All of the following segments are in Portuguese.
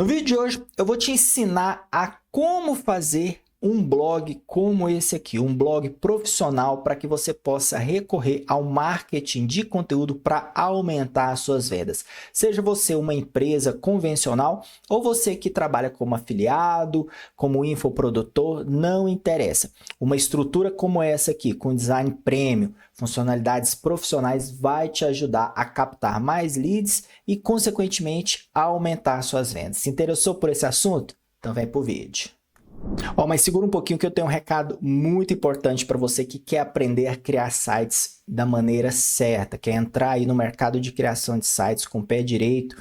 No vídeo de hoje eu vou te ensinar a como fazer um blog como esse aqui, um blog profissional para que você possa recorrer ao marketing de conteúdo para aumentar as suas vendas. Seja você uma empresa convencional ou você que trabalha como afiliado, como infoprodutor, não interessa. Uma estrutura como essa aqui, com design premium, funcionalidades profissionais, vai te ajudar a captar mais leads e, consequentemente, a aumentar suas vendas. Se interessou por esse assunto? Então vem para o vídeo. Mas segura um pouquinho que eu tenho um recado muito importante para você que quer aprender a criar sites da maneira certa, quer entrar aí no mercado de criação de sites com o pé direito,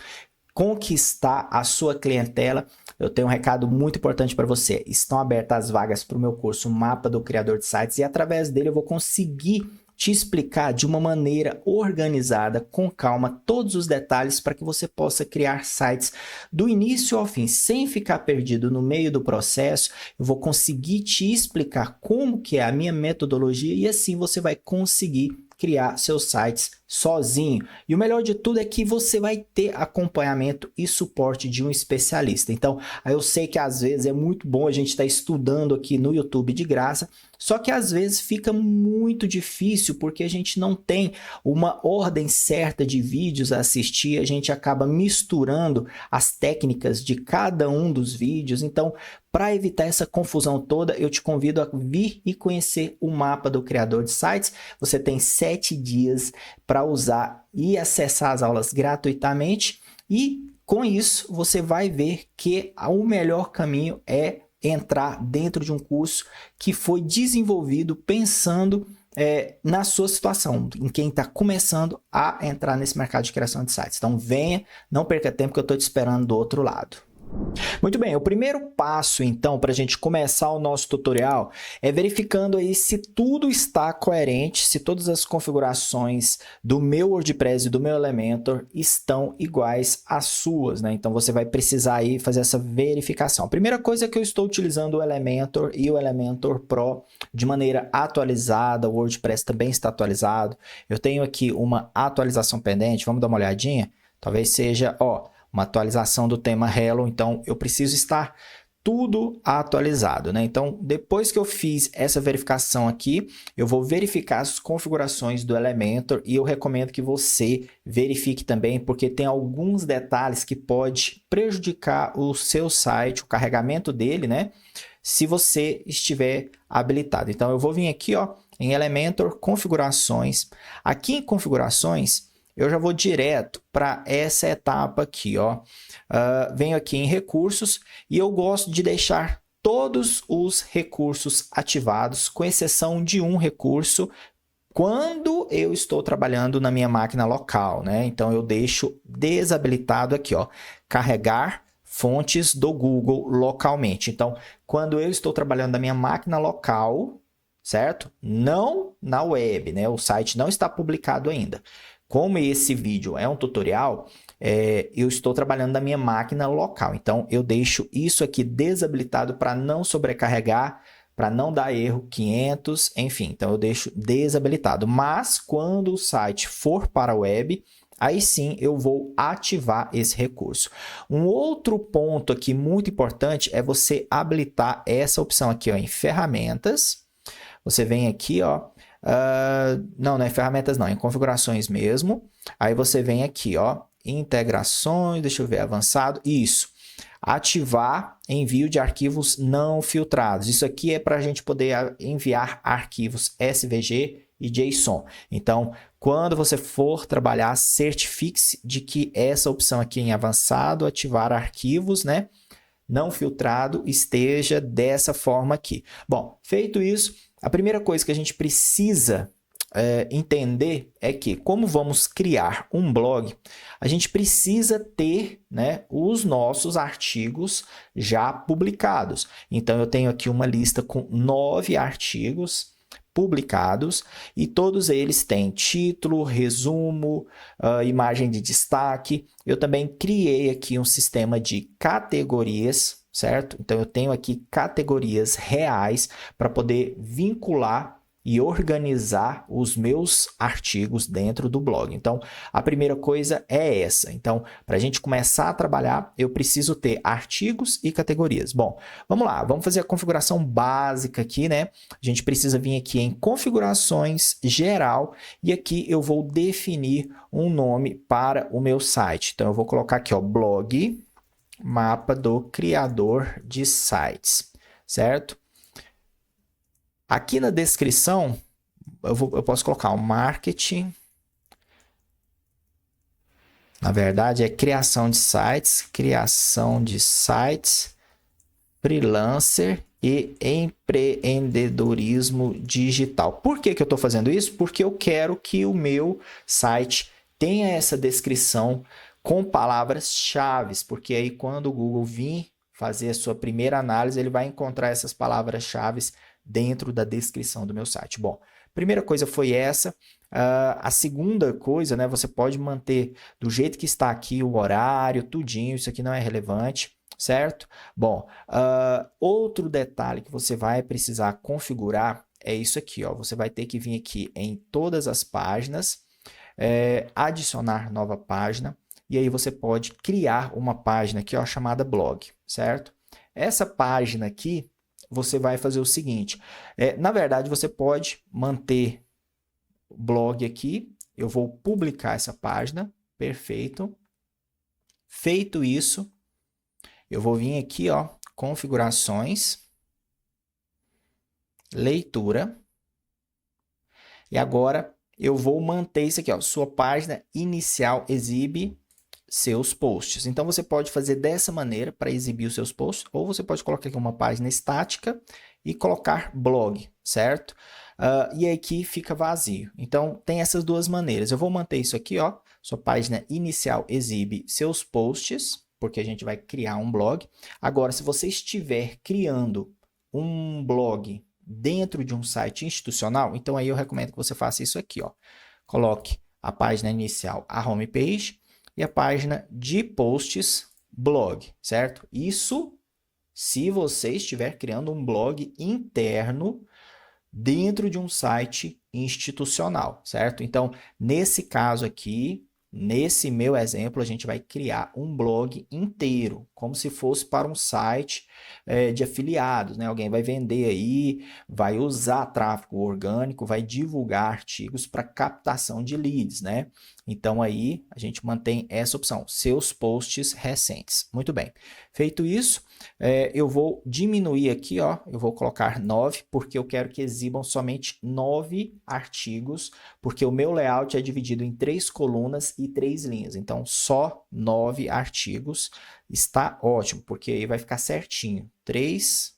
conquistar a sua clientela. Eu tenho um recado muito importante para você. Estão abertas as vagas para o meu curso Mapa do Criador de Sites e através dele eu vou conseguir te explicar de uma maneira organizada, com calma, todos os detalhes para que você possa criar sites do início ao fim, sem ficar perdido no meio do processo. Eu vou conseguir te explicar como que é a minha metodologia e assim você vai conseguir criar seus sites sozinho. E o melhor de tudo é que você vai ter acompanhamento e suporte de um especialista. Então, eu sei que às vezes é muito bom a gente estar estudando aqui no YouTube de graça, só que às vezes fica muito difícil porque a gente não tem uma ordem certa de vídeos a assistir, a gente acaba misturando as técnicas de cada um dos vídeos. Então, para evitar essa confusão toda, eu te convido a vir e conhecer o Mapa do Criador de Sites. Você tem 7 dias para usar e acessar as aulas gratuitamente e com isso você vai ver que o melhor caminho é entrar dentro de um curso que foi desenvolvido pensando na sua situação, em quem está começando a entrar nesse mercado de criação de sites. Então venha, não perca tempo que eu estou te esperando do outro lado. Muito bem, o primeiro passo então para a gente começar o nosso tutorial é verificando aí se tudo está coerente, se todas as configurações do meu WordPress e do meu Elementor estão iguais às suas, né? Então você vai precisar aí fazer essa verificação. A primeira coisa é que eu estou utilizando o Elementor e o Elementor Pro de maneira atualizada, o WordPress também está atualizado. Eu tenho aqui uma atualização pendente, vamos dar uma olhadinha? Talvez seja, uma atualização do tema Hello, então eu preciso estar tudo atualizado, né? Então, depois que eu fiz essa verificação aqui, eu vou verificar as configurações do Elementor e eu recomendo que você verifique também, porque tem alguns detalhes que pode prejudicar o seu site, o carregamento dele, né? Se você estiver habilitado. Então, eu vou vir aqui, em Elementor, configurações. Aqui em configurações, eu já vou direto para essa etapa aqui, venho aqui em recursos e eu gosto de deixar todos os recursos ativados, com exceção de um recurso, quando eu estou trabalhando na minha máquina local, né? Então eu deixo desabilitado aqui, carregar fontes do Google localmente. Então, quando eu estou trabalhando na minha máquina local, certo? Não na web, né? O site não está publicado ainda. Como esse vídeo é um tutorial, eu estou trabalhando na minha máquina local. Então, eu deixo isso aqui desabilitado para não sobrecarregar, para não dar erro 500, enfim. Então, eu deixo desabilitado. Mas, quando o site for para a web, aí sim eu vou ativar esse recurso. Um outro ponto aqui muito importante é você habilitar essa opção aqui, em ferramentas. Você vem aqui, não é ferramentas não, em configurações mesmo. Aí você vem aqui, integrações, deixa eu ver, avançado, isso. Ativar envio de arquivos não filtrados. Isso aqui é para a gente poder enviar arquivos SVG e JSON. Então, quando você for trabalhar, certifique-se de que essa opção aqui em avançado, ativar arquivos, né? Não filtrado, esteja dessa forma aqui. Bom, feito isso, a primeira coisa que a gente precisa entender é que, como vamos criar um blog, a gente precisa ter, né, os nossos artigos já publicados. Então, eu tenho aqui uma lista com 9 artigos publicados e todos eles têm título, resumo, imagem de destaque. Eu também criei aqui um sistema de categorias, certo? Então eu tenho aqui categorias reais para poder vincular e organizar os meus artigos dentro do blog. Então, a primeira coisa é essa. Então, para a gente começar a trabalhar, eu preciso ter artigos e categorias. Bom, vamos lá, vamos fazer a configuração básica aqui, né? A gente precisa vir aqui em configurações geral e aqui eu vou definir um nome para o meu site. Então, eu vou colocar aqui, ó, blog, mapa do criador de sites, certo? Aqui na descrição, eu posso colocar o marketing. Na verdade, é criação de sites, freelancer e empreendedorismo digital. Por que que eu estou fazendo isso? Porque eu quero que o meu site tenha essa descrição com palavras-chave, porque aí quando o Google vir fazer a sua primeira análise, ele vai encontrar essas palavras-chave dentro da descrição do meu site. Bom, primeira coisa foi essa. A segunda coisa, né, você pode manter do jeito que está aqui o horário, tudinho, isso aqui não é relevante, certo? Bom, outro detalhe que você vai precisar configurar é isso aqui, ó. Você vai ter que vir aqui em todas as páginas, adicionar nova página, e aí você pode criar uma página aqui, ó, chamada blog, certo? Essa página aqui, você vai fazer o seguinte, na verdade você pode manter o blog aqui, eu vou publicar essa página, perfeito. Feito isso, eu vou vir aqui, ó, configurações, leitura, e agora eu vou manter isso aqui, ó, sua página inicial exibe seus posts. Então, você pode fazer dessa maneira para exibir os seus posts, ou você pode colocar aqui uma página estática e colocar blog, certo? E aqui fica vazio. Então, tem essas duas maneiras. Eu vou manter isso aqui, ó, sua página inicial exibe seus posts, porque a gente vai criar um blog. Agora, se você estiver criando um blog dentro de um site institucional, então aí eu recomendo que você faça isso aqui, ó. Coloque a página inicial, a homepage, e a página de posts blog, certo? Isso se você estiver criando um blog interno dentro de um site institucional, certo? Então, nesse caso aqui, nesse meu exemplo, a gente vai criar um blog inteiro, como se fosse para um site de afiliados, né? Alguém vai vender aí, vai usar tráfego orgânico, vai divulgar artigos para captação de leads, né? Então, aí a gente mantém essa opção, seus posts recentes. Muito bem. Feito isso, eu vou diminuir aqui, ó, eu vou colocar 9, porque eu quero que exibam somente 9 artigos, porque o meu layout é dividido em 3 colunas e 3 linhas. Então, só 9 artigos está ótimo, porque aí vai ficar certinho. 3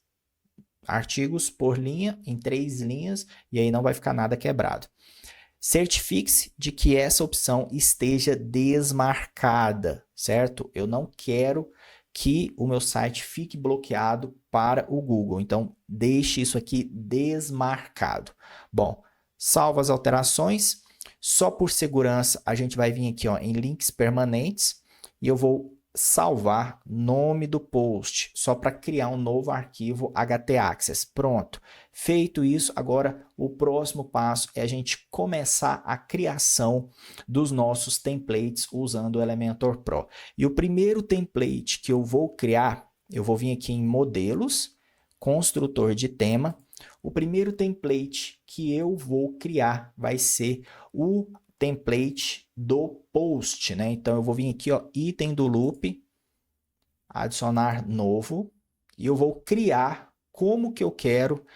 artigos por linha, em 3 linhas, e aí não vai ficar nada quebrado. Certifique-se de que essa opção esteja desmarcada, certo? Eu não quero que o meu site fique bloqueado para o Google. Então, deixe isso aqui desmarcado. Bom, salvo as alterações. Só por segurança, a gente vai vir aqui, ó, em links permanentes e eu vou salvar nome do post, só para criar um novo arquivo htaccess. Pronto. Feito isso, agora o próximo passo é a gente começar a criação dos nossos templates usando o Elementor Pro. E o primeiro template que eu vou criar, eu vou vir aqui em modelos, construtor de tema. O primeiro template que eu vou criar vai ser o template do post, né? Então, eu vou vir aqui, ó, item do loop, adicionar novo, e eu vou criar como que eu quero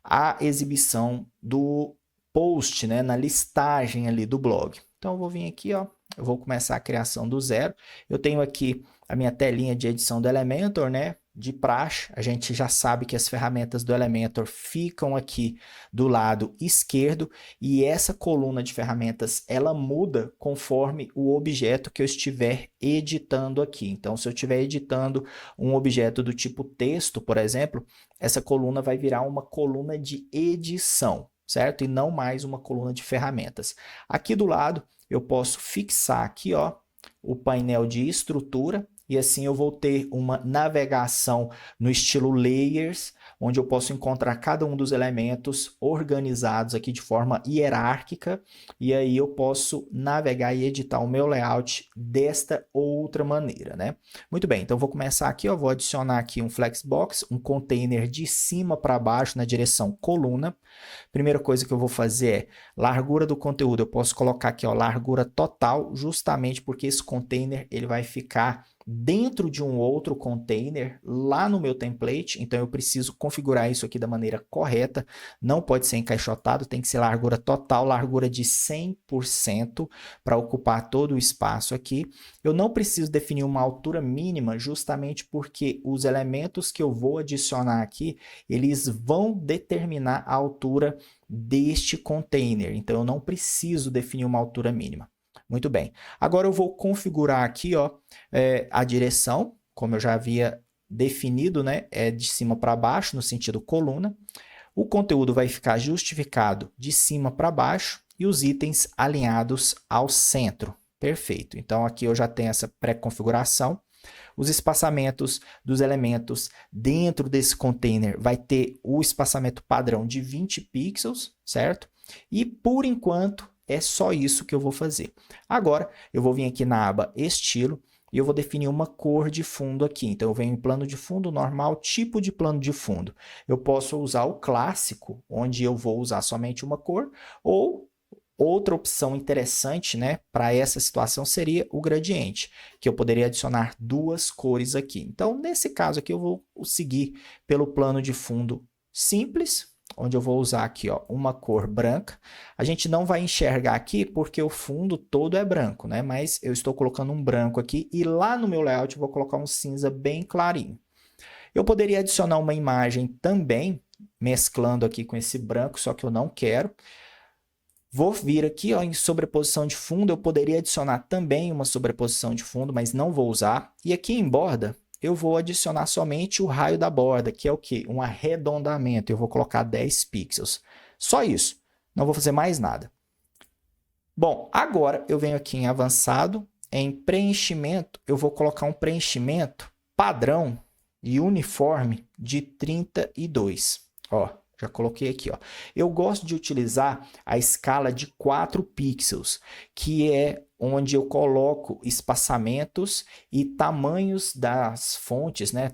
a exibição do post, né? Na listagem ali do blog. Então, eu vou vir aqui, ó, eu vou começar a criação do zero. Eu tenho aqui a minha telinha de edição do Elementor, né? De praxe, a gente já sabe que as ferramentas do Elementor ficam aqui do lado esquerdo e essa coluna de ferramentas ela muda conforme o objeto que eu estiver editando aqui. Então, se eu estiver editando um objeto do tipo texto, por exemplo, essa coluna vai virar uma coluna de edição, certo? E não mais uma coluna de ferramentas. Aqui do lado, eu posso fixar aqui, ó, o painel de estrutura. e assim eu vou ter uma navegação no estilo Layers, onde eu posso encontrar cada um dos elementos organizados aqui de forma hierárquica, e aí eu posso navegar e editar o meu layout desta outra maneira, né? Muito bem, então vou começar aqui, vou adicionar aqui um Flexbox, um container de cima para baixo na direção coluna. Primeira coisa que eu vou fazer é largura do conteúdo, eu posso colocar aqui, largura total, justamente porque esse container ele vai ficar dentro de um outro container lá no meu template, então eu preciso configurar isso aqui da maneira correta, não pode ser encaixotado, tem que ser largura total, largura de 100% para ocupar todo o espaço aqui. Eu não preciso definir uma altura mínima, justamente porque os elementos que eu vou adicionar aqui, eles vão determinar a altura deste container, então eu não preciso definir uma altura mínima. Muito bem. Agora eu vou configurar aqui a direção, como eu já havia definido, né? É de cima para baixo, no sentido coluna. O conteúdo vai ficar justificado de cima para baixo e os itens alinhados ao centro. Perfeito. Então aqui eu já tenho essa pré-configuração. Os espaçamentos dos elementos dentro desse container vai ter o espaçamento padrão de 20 pixels, certo? E por enquanto é só isso que eu vou fazer. Agora eu vou vir aqui na aba estilo e eu vou definir uma cor de fundo aqui. Então eu venho em plano de fundo normal, tipo de plano de fundo. Eu posso usar o clássico, onde eu vou usar somente uma cor, ou outra opção interessante, né, para essa situação seria o gradiente, que eu poderia adicionar duas cores aqui. Então, nesse caso aqui, eu vou seguir pelo plano de fundo simples, onde eu vou usar aqui uma cor branca. A gente não vai enxergar aqui porque o fundo todo é branco, né? Mas eu estou colocando um branco aqui e lá no meu layout eu vou colocar um cinza bem clarinho. Eu poderia adicionar uma imagem também, mesclando aqui com esse branco, só que eu não quero. Vou vir aqui em sobreposição de fundo, eu poderia adicionar também uma sobreposição de fundo, mas não vou usar. E aqui em borda, eu vou adicionar somente o raio da borda, que é o quê? Um arredondamento. Eu vou colocar 10 pixels. Só isso. Não vou fazer mais nada. Bom, agora eu venho aqui em avançado, em preenchimento, eu vou colocar um preenchimento padrão e uniforme de 32. Já coloquei aqui, Eu gosto de utilizar a escala de 4 pixels, que é onde eu coloco espaçamentos e tamanhos das fontes, né?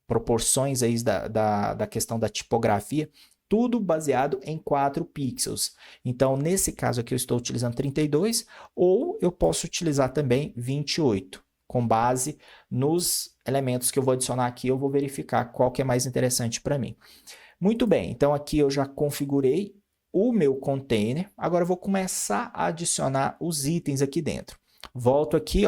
Proporções aí da questão da tipografia, tudo baseado em 4 pixels. Então, nesse caso aqui, eu estou utilizando 32, ou eu posso utilizar também 28. Com base nos elementos que eu vou adicionar aqui, eu vou verificar qual que é mais interessante para mim. Muito bem, então aqui eu já configurei o meu container. Agora eu vou começar a adicionar os itens aqui dentro. Volto aqui,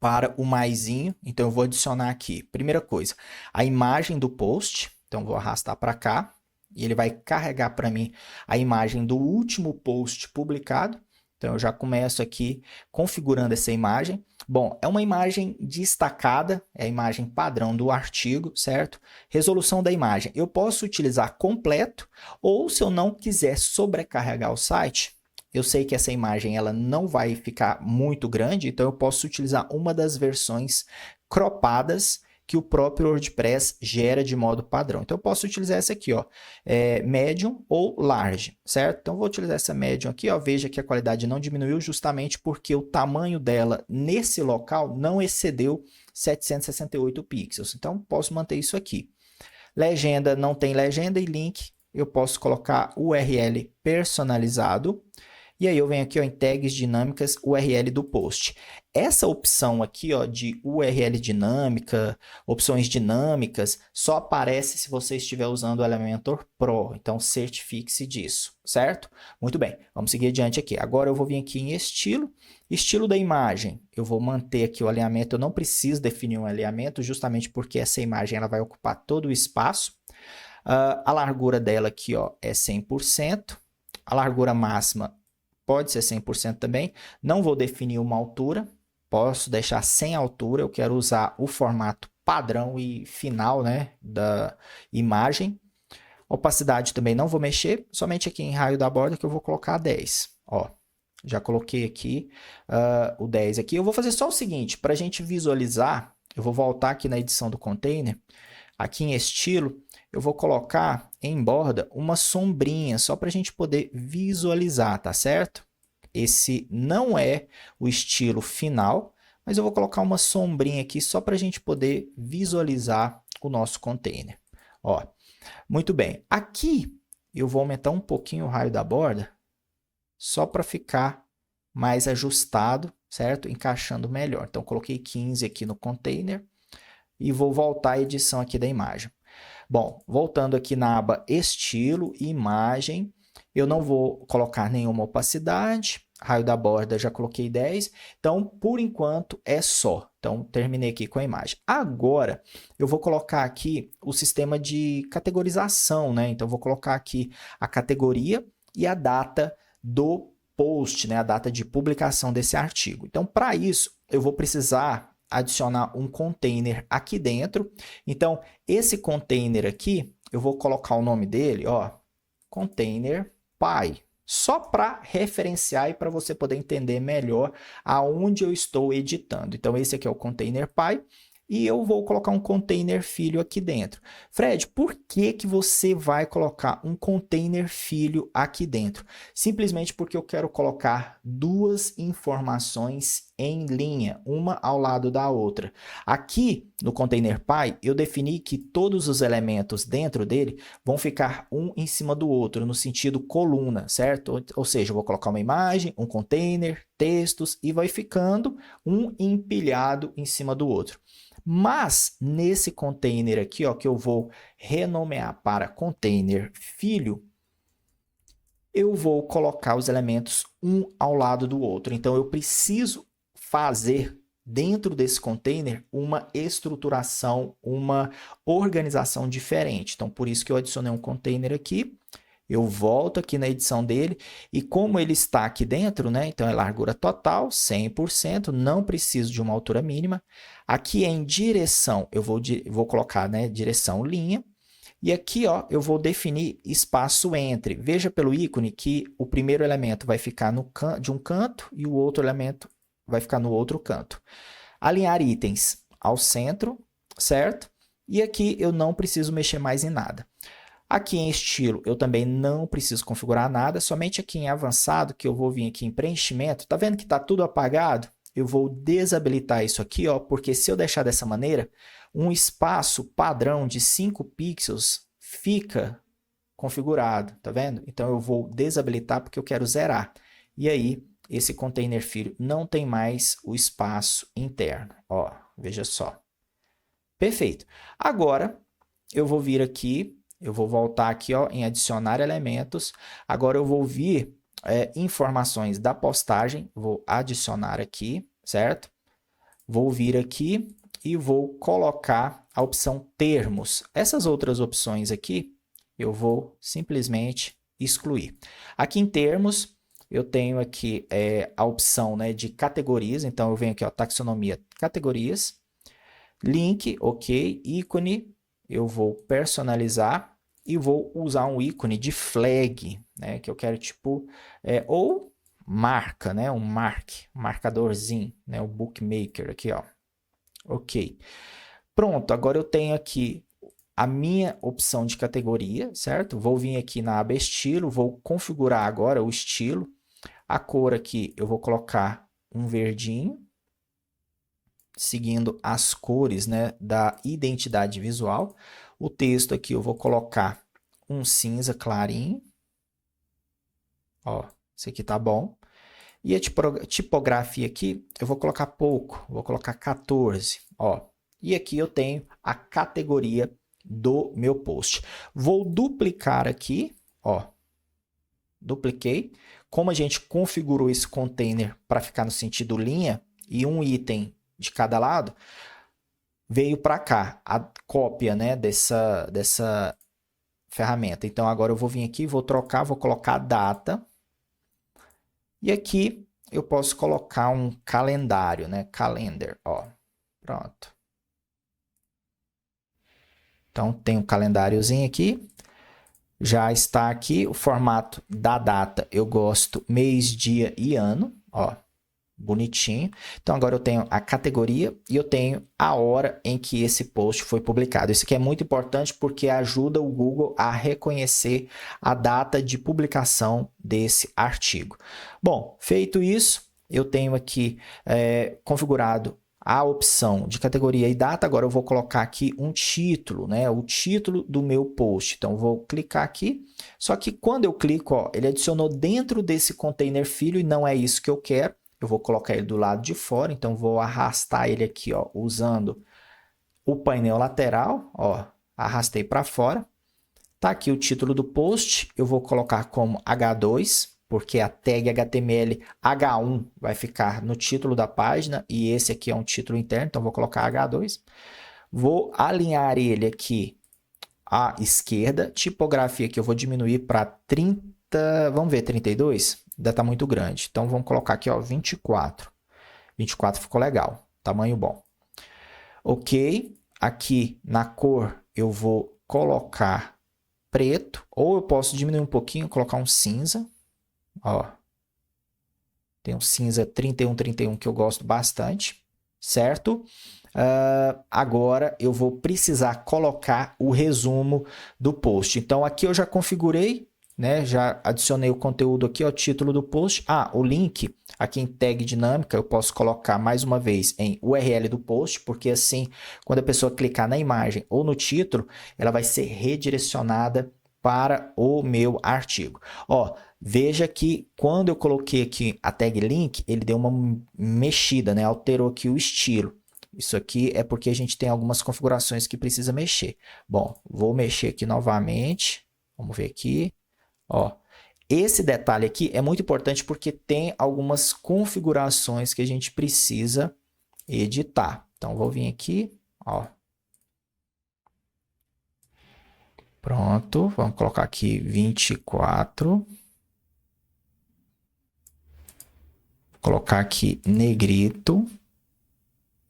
para o maisinho. Então eu vou adicionar aqui, primeira coisa, a imagem do post. Então vou arrastar para cá e ele vai carregar para mim a imagem do último post publicado. Então eu já começo aqui configurando essa imagem. Bom, é uma imagem destacada, é a imagem padrão do artigo, certo? Resolução da imagem. Eu posso utilizar completo, ou se eu não quiser sobrecarregar o site, eu sei que essa imagem ela não vai ficar muito grande, então eu posso utilizar uma das versões cropadas que o próprio WordPress gera de modo padrão. Então eu posso utilizar essa aqui, medium ou large, certo? Então eu vou utilizar essa medium aqui, veja que a qualidade não diminuiu justamente porque o tamanho dela nesse local não excedeu 768 pixels. Então posso manter isso aqui. Legenda não tem legenda e link eu posso colocar URL personalizado. E aí eu venho aqui em tags dinâmicas, URL do post. Essa opção aqui de URL dinâmica, opções dinâmicas, só aparece se você estiver usando o Elementor Pro. Então certifique-se disso, certo? Muito bem, vamos seguir adiante aqui. Agora eu vou vir aqui em estilo. Estilo da imagem, eu vou manter aqui o alinhamento. Eu não preciso definir um alinhamento, justamente porque essa imagem ela vai ocupar todo o espaço. A largura dela aqui é 100%. A largura máxima pode ser 100% também. Não vou definir uma altura, posso deixar sem altura. Eu quero usar o formato padrão e final, né, da imagem. Opacidade também não vou mexer, somente aqui em raio da borda que eu vou colocar 10. Já coloquei aqui o 10 aqui. Eu vou fazer só o seguinte, para a gente visualizar, eu vou voltar aqui na edição do container, aqui em estilo, eu vou colocar em borda uma sombrinha, só para a gente poder visualizar, tá certo? Esse não é o estilo final, mas eu vou colocar uma sombrinha aqui só para a gente poder visualizar o nosso container. Ó, muito bem. Aqui eu vou aumentar um pouquinho o raio da borda, só para ficar mais ajustado, certo? Encaixando melhor. Então, coloquei 15 aqui no container e vou voltar à edição aqui da imagem. Bom, voltando aqui na aba Estilo e Imagem, eu não vou colocar nenhuma opacidade, raio da borda já coloquei 10, então por enquanto é só. Então terminei aqui com a imagem. Agora eu vou colocar aqui o sistema de categorização, né? Então eu vou colocar aqui a categoria e a data do post, né? A data de publicação desse artigo. Então para isso eu vou precisar adicionar um container aqui dentro. Então esse container aqui, eu vou colocar o nome dele, ó, container py, só para referenciar e para você poder entender melhor aonde eu estou editando. Então esse aqui é o container py e eu vou colocar um container filho aqui dentro. Fred, por que que você vai colocar um container filho aqui dentro? Simplesmente porque eu quero colocar duas informações em linha, uma ao lado da outra. Aqui no container py, eu defini que todos os elementos dentro dele vão ficar um em cima do outro, no sentido coluna, certo? Ou seja, eu vou colocar uma imagem, um container, textos e vai ficando um empilhado em cima do outro. Mas nesse container aqui, ó, que eu vou renomear para container filho, eu vou colocar os elementos um ao lado do outro. Então eu preciso fazer dentro desse container uma estruturação, uma organização diferente. Então por isso que eu adicionei um container aqui. Eu volto aqui na edição dele e como ele está aqui dentro, né? Então é largura total, 100%, não preciso de uma altura mínima. Aqui em direção, eu vou colocar, né, direção linha. E aqui, ó, eu vou definir espaço entre. Veja pelo ícone que o primeiro elemento vai ficar de um canto e o outro elemento vai ficar no outro canto. Alinhar itens ao centro, certo? E aqui eu não preciso mexer mais em nada. Aqui em estilo, eu também não preciso configurar nada, somente aqui em avançado, que eu vou vir aqui em preenchimento. Tá vendo que está tudo apagado? Eu vou desabilitar isso aqui, ó, porque se eu deixar dessa maneira, um espaço padrão de 5 pixels fica configurado, tá vendo? Então eu vou desabilitar porque eu quero zerar. E aí, esse container filho não tem mais o espaço interno, ó, veja só. Perfeito. Agora, eu vou vir aqui. Eu vou voltar aqui, ó, em adicionar elementos. Agora eu vou vir informações da postagem. Vou adicionar aqui, certo? Vou vir aqui e vou colocar a opção termos. Essas outras opções aqui, eu vou simplesmente excluir. Aqui em termos, eu tenho aqui a opção, né, de categorias. Então eu venho aqui, ó, taxonomia, categorias. Link, ok. Ícone. Eu vou personalizar e vou usar um ícone de flag, né? Que eu quero tipo, ou marca, né? Um marcadorzinho, né? O bookmaker aqui, ó. Ok. Pronto, agora eu tenho aqui a minha opção de categoria, certo? Vou vir aqui na aba estilo, vou configurar agora o estilo. A cor aqui eu vou colocar um verdinho, seguindo as cores, né, da identidade visual. O texto aqui eu vou colocar um cinza clarinho. Ó, esse aqui tá bom. E a tipografia aqui eu vou colocar pouco, vou colocar 14. Ó, e aqui eu tenho a categoria do meu post. Vou duplicar aqui, ó. Dupliquei. Como a gente configurou esse container para ficar no sentido linha e um item de cada lado, veio para cá a cópia, né, dessa ferramenta. Então agora eu vou vir aqui, vou trocar, vou colocar a data. E aqui eu posso colocar um calendário, né, calendar, ó. Pronto. Então tem um calendáriozinho aqui. Já está aqui o formato da data. Eu gosto mês, dia e ano. Ó, bonitinho. Então agora eu tenho a categoria e eu tenho a hora em que esse post foi publicado. Isso aqui é muito importante porque ajuda o Google a reconhecer a data de publicação desse artigo. Bom, feito isso, eu tenho aqui configurado a opção de categoria e data. Agora eu vou colocar aqui um título, né? O título do meu post. Então eu vou clicar aqui. Só que quando eu clico, ó, ele adicionou dentro desse container filho e não é isso que eu quero. Eu vou colocar ele do lado de fora, então vou arrastar ele aqui, ó, usando o painel lateral, ó, arrastei para fora. Tá aqui o título do post, eu vou colocar como H2, porque a tag HTML H1 vai ficar no título da página e esse aqui é um título interno, então vou colocar H2. Vou alinhar ele aqui à esquerda, tipografia que eu vou diminuir para 30, vamos ver, 32? Ainda está muito grande, então vamos colocar aqui, ó, 24. 24 ficou legal, tamanho bom. Ok, aqui na cor eu vou colocar preto, ou eu posso diminuir um pouquinho, colocar um cinza, ó. Tem um cinza 31 que eu gosto bastante, certo? Agora eu vou precisar colocar o resumo do post. Então aqui eu já configurei, né? Já adicionei o conteúdo aqui, ó, título do post. O link aqui em tag dinâmica eu posso colocar mais uma vez em URL do post, porque assim, quando a pessoa clicar na imagem ou no título, ela vai ser redirecionada para o meu artigo. Ó, veja que quando eu coloquei aqui a tag link, ele deu uma mexida, né? Alterou aqui o estilo. Isso aqui é porque a gente tem algumas configurações que precisa mexer. Bom, vou mexer aqui novamente. Vamos ver aqui. Ó, esse detalhe aqui é muito importante porque tem algumas configurações que a gente precisa editar. Então, vou vir aqui, ó. Pronto, vamos colocar aqui 24. Colocar aqui negrito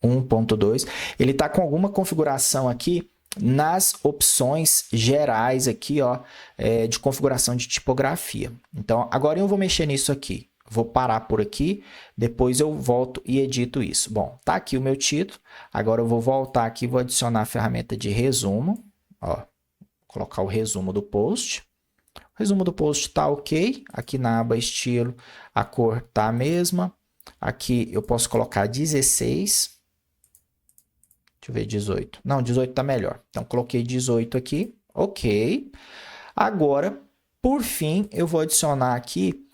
1.2. Ele está com alguma configuração aqui nas opções gerais aqui, ó, de configuração de tipografia. Então, agora eu vou mexer nisso aqui. Vou parar por aqui, depois eu volto e edito isso. Bom, tá aqui o meu título. Agora eu vou voltar aqui, vou adicionar a ferramenta de resumo. Ó, colocar o resumo do post. O resumo do post está ok. Aqui na aba estilo, a cor está a mesma. Aqui eu posso colocar 16. Deixa eu ver, 18. Não, 18 está melhor. Então, coloquei 18 aqui. Ok. Agora, por fim, eu vou adicionar aqui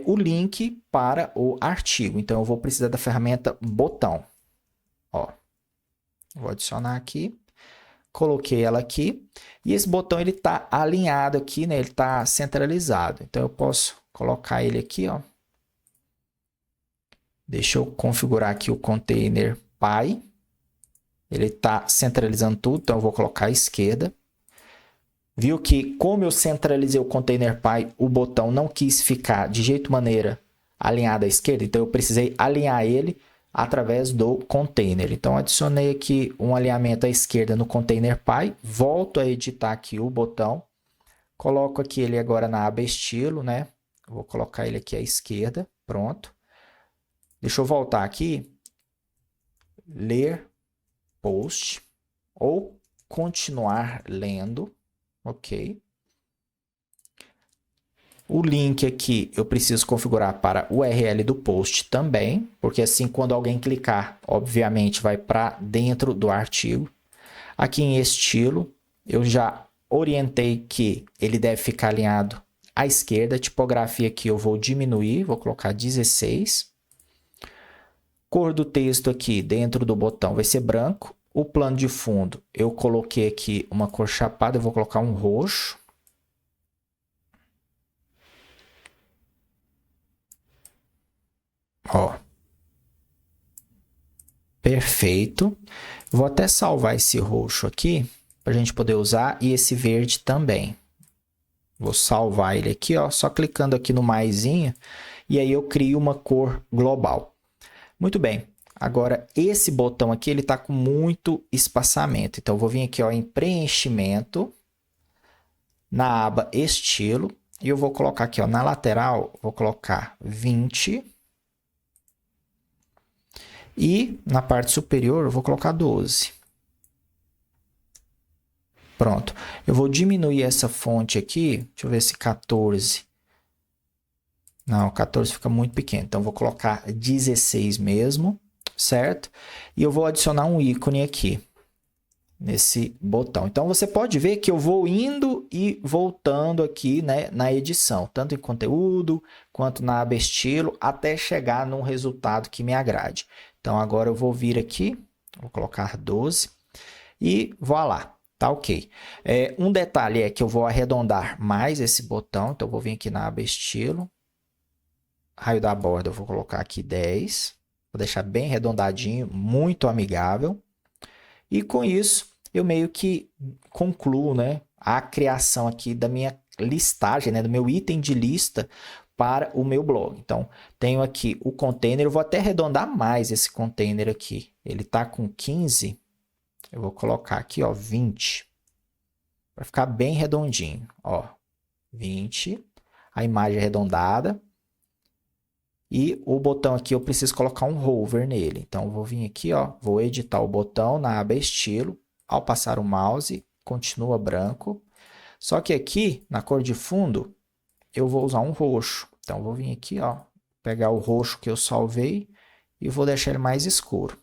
o link para o artigo. Então, eu vou precisar da ferramenta botão. Ó, vou adicionar aqui. Coloquei ela aqui. E esse botão ele está alinhado aqui, né? Ele está centralizado. Então, eu posso colocar ele aqui, ó. Deixa eu configurar aqui o container Py. Ele está centralizando tudo, então eu vou colocar à esquerda. Viu que como eu centralizei o container Py, o botão não quis ficar de jeito maneira alinhado à esquerda, então eu precisei alinhar ele através do container. Então adicionei aqui um alinhamento à esquerda no container Py, volto a editar aqui o botão, coloco aqui ele agora na aba estilo, né? Vou colocar ele aqui à esquerda, pronto. Deixa eu voltar aqui, ler post ou continuar lendo, ok. O link aqui eu preciso configurar para o URL do post também, porque assim quando alguém clicar, obviamente vai para dentro do artigo. Aqui em estilo, eu já orientei que ele deve ficar alinhado à esquerda. A tipografia aqui eu vou diminuir, vou colocar 16. Cor do texto aqui dentro do botão vai ser branco. O plano de fundo, eu coloquei aqui uma cor chapada, eu vou colocar um roxo. Ó. Perfeito. Vou até salvar esse roxo aqui, para a gente poder usar, e esse verde também. Vou salvar ele aqui, ó, só clicando aqui no maisinho, e aí eu crio uma cor global. Muito bem. Agora, esse botão aqui, ele está com muito espaçamento. Então, eu vou vir aqui ó, em preenchimento. na aba estilo, e eu vou colocar aqui, ó, na lateral, vou colocar 20. E na parte superior eu vou colocar 12. Pronto. Eu vou diminuir essa fonte aqui. Deixa eu ver se 14. Não, 14 fica muito pequeno. Então, eu vou colocar 16 mesmo, certo? E eu vou adicionar um ícone aqui, nesse botão. Então, você pode ver que eu vou indo e voltando aqui, né, na edição. Tanto em conteúdo, quanto na aba estilo, até chegar num resultado que me agrade. Então, agora eu vou vir aqui, vou colocar 12 e voilá. Tá ok. Um detalhe é que eu vou arredondar mais esse botão. Então, eu vou vir aqui na aba estilo. Raio da borda, eu vou colocar aqui 10. Vou deixar bem arredondadinho, muito amigável. E com isso, eu meio que concluo, né, a criação aqui da minha listagem, né, do meu item de lista para o meu blog. Então, tenho aqui o container. Eu vou até arredondar mais esse container aqui. Ele está com 15. Eu vou colocar aqui, ó, 20, para ficar bem redondinho, ó, 20, a imagem arredondada, e o botão aqui eu preciso colocar um hover nele, então eu vou vir aqui, ó, vou editar o botão na aba estilo, ao passar o mouse, continua branco, só que aqui, na cor de fundo, eu vou usar um roxo, então eu vou vir aqui, ó, pegar o roxo que eu salvei, e vou deixar ele mais escuro.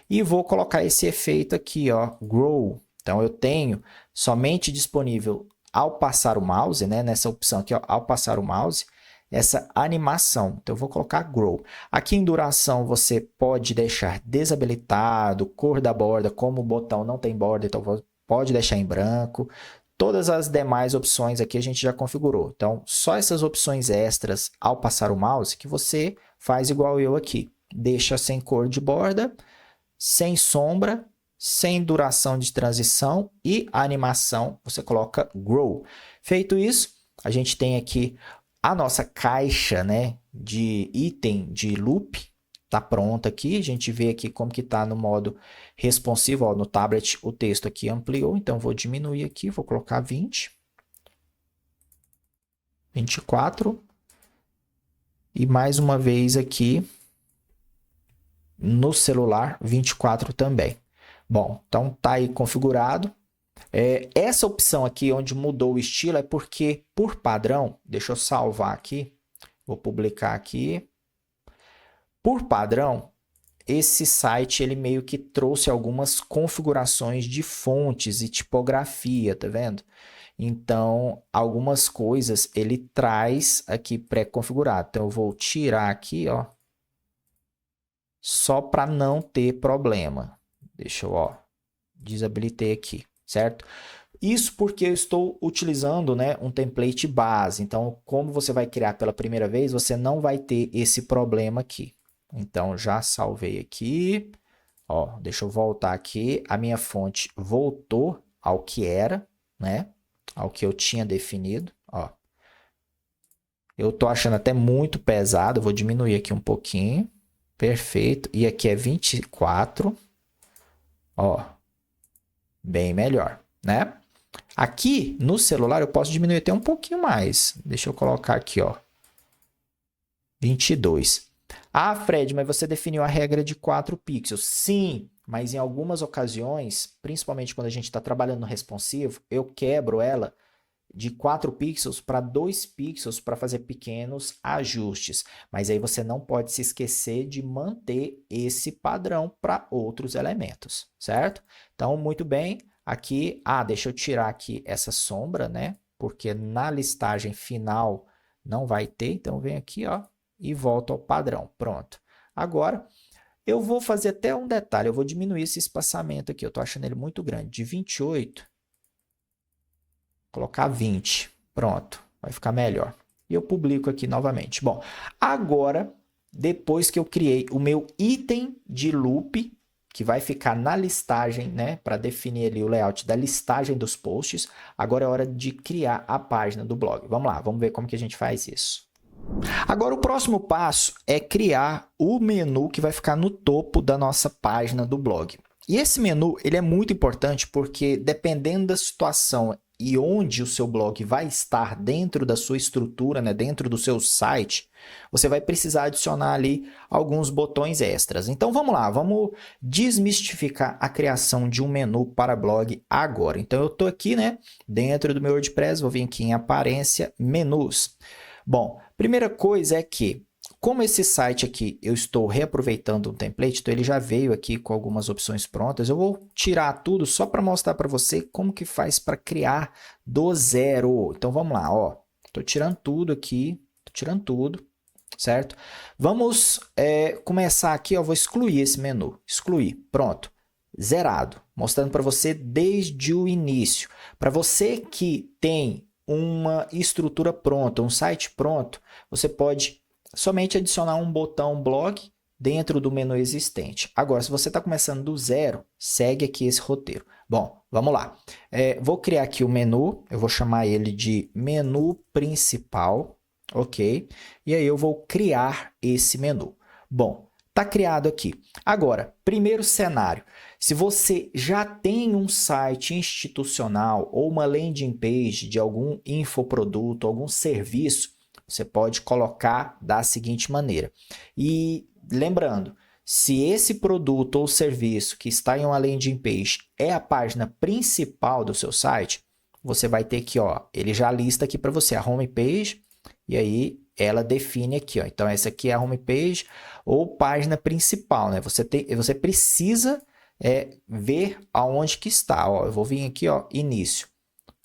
E vou colocar esse efeito aqui, ó, Grow. Então, eu tenho somente disponível ao passar o mouse, né, nessa opção aqui, ó, ao passar o mouse, essa animação. Então, eu vou colocar Grow. Aqui em duração, você pode deixar desabilitado, cor da borda, como o botão não tem borda, então pode deixar em branco. Todas as demais opções aqui a gente já configurou. Então, só essas opções extras ao passar o mouse que você faz igual eu aqui. Deixa sem cor de borda, sem sombra, sem duração de transição e a animação você coloca Grow. Feito isso, a gente tem aqui a nossa caixa, né, de item de loop. Está pronta aqui, a gente vê aqui como que está no modo responsivo, ó, no tablet o texto aqui ampliou, então vou diminuir aqui, vou colocar 20, 24 e mais uma vez aqui no celular 24 também. Bom, então tá aí configurado. Essa opção aqui onde mudou o estilo é porque por padrão, deixa eu salvar aqui, vou publicar aqui. Por padrão, esse site ele meio que trouxe algumas configurações de fontes e tipografia, tá vendo? Então, algumas coisas ele traz aqui pré-configurado. Então, eu vou tirar aqui, ó, só para não ter problema. Deixa eu, ó, desabilitei aqui, certo? Isso porque eu estou utilizando, né, um template base. Então, como você vai criar pela primeira vez, você não vai ter esse problema aqui. Então, já salvei aqui. Ó, deixa eu voltar aqui. A minha fonte voltou ao que era, né? Ao que eu tinha definido. Ó. Eu tô achando até muito pesado. Vou diminuir aqui um pouquinho. Perfeito. E aqui é 24. Ó. Bem melhor, né? Aqui no celular eu posso diminuir até um pouquinho mais. Deixa eu colocar aqui, ó. 22. Ah, Fred, mas você definiu a regra de 4 pixels. Sim, mas em algumas ocasiões, principalmente quando a gente está trabalhando no responsivo, eu quebro ela de 4 pixels para 2 pixels para fazer pequenos ajustes. Mas aí você não pode se esquecer de manter esse padrão para outros elementos, certo? Então, muito bem. Aqui, deixa eu tirar aqui essa sombra, né? Porque na listagem final não vai ter. Então, vem aqui, ó, e volto ao padrão. Pronto. Agora, eu vou fazer até um detalhe. Eu vou diminuir esse espaçamento aqui. Eu estou achando ele muito grande. De 28, colocar 20. Pronto. Vai ficar melhor. E eu publico aqui novamente. Bom, agora, depois que eu criei o meu item de loop, que vai ficar na listagem, né, para definir ali o layout da listagem dos posts, agora é hora de criar a página do blog. Vamos lá, vamos ver como que a gente faz isso. Agora, o próximo passo é criar o menu que vai ficar no topo da nossa página do blog. E esse menu ele é muito importante porque, dependendo da situação e onde o seu blog vai estar dentro da sua estrutura, né, dentro do seu site, você vai precisar adicionar ali alguns botões extras. Então vamos lá, vamos desmistificar a criação de um menu para blog agora. Então eu estou aqui, né, dentro do meu WordPress, vou vir aqui em aparência, menus. Bom, primeira coisa é que, como esse site aqui eu estou reaproveitando um template, então ele já veio aqui com algumas opções prontas, eu vou tirar tudo só para mostrar para você como que faz para criar do zero. Então vamos lá, ó, estou tirando tudo aqui, estou tirando tudo, certo? Vamos começar aqui, ó, vou excluir esse menu, excluir, pronto, zerado, mostrando para você desde o início. Para você que tem uma estrutura pronta, um site pronto, você pode somente adicionar um botão blog dentro do menu existente. Agora, se você está começando do zero, segue aqui esse roteiro. Bom, vamos lá. Vou criar aqui o menu, eu vou chamar ele de menu principal, ok? E aí eu vou criar esse menu. Bom, está criado aqui. Agora, primeiro cenário. Se você já tem um site institucional ou uma landing page de algum infoproduto, algum serviço, você pode colocar da seguinte maneira. E lembrando, se esse produto ou serviço que está em uma landing page é a página principal do seu site, você vai ter que, ó, ele já lista aqui para você a home page e aí ela define aqui, ó. Então essa aqui é a home page ou página principal, né? Você precisa ver aonde que está, ó. Eu vou vir aqui, ó, início.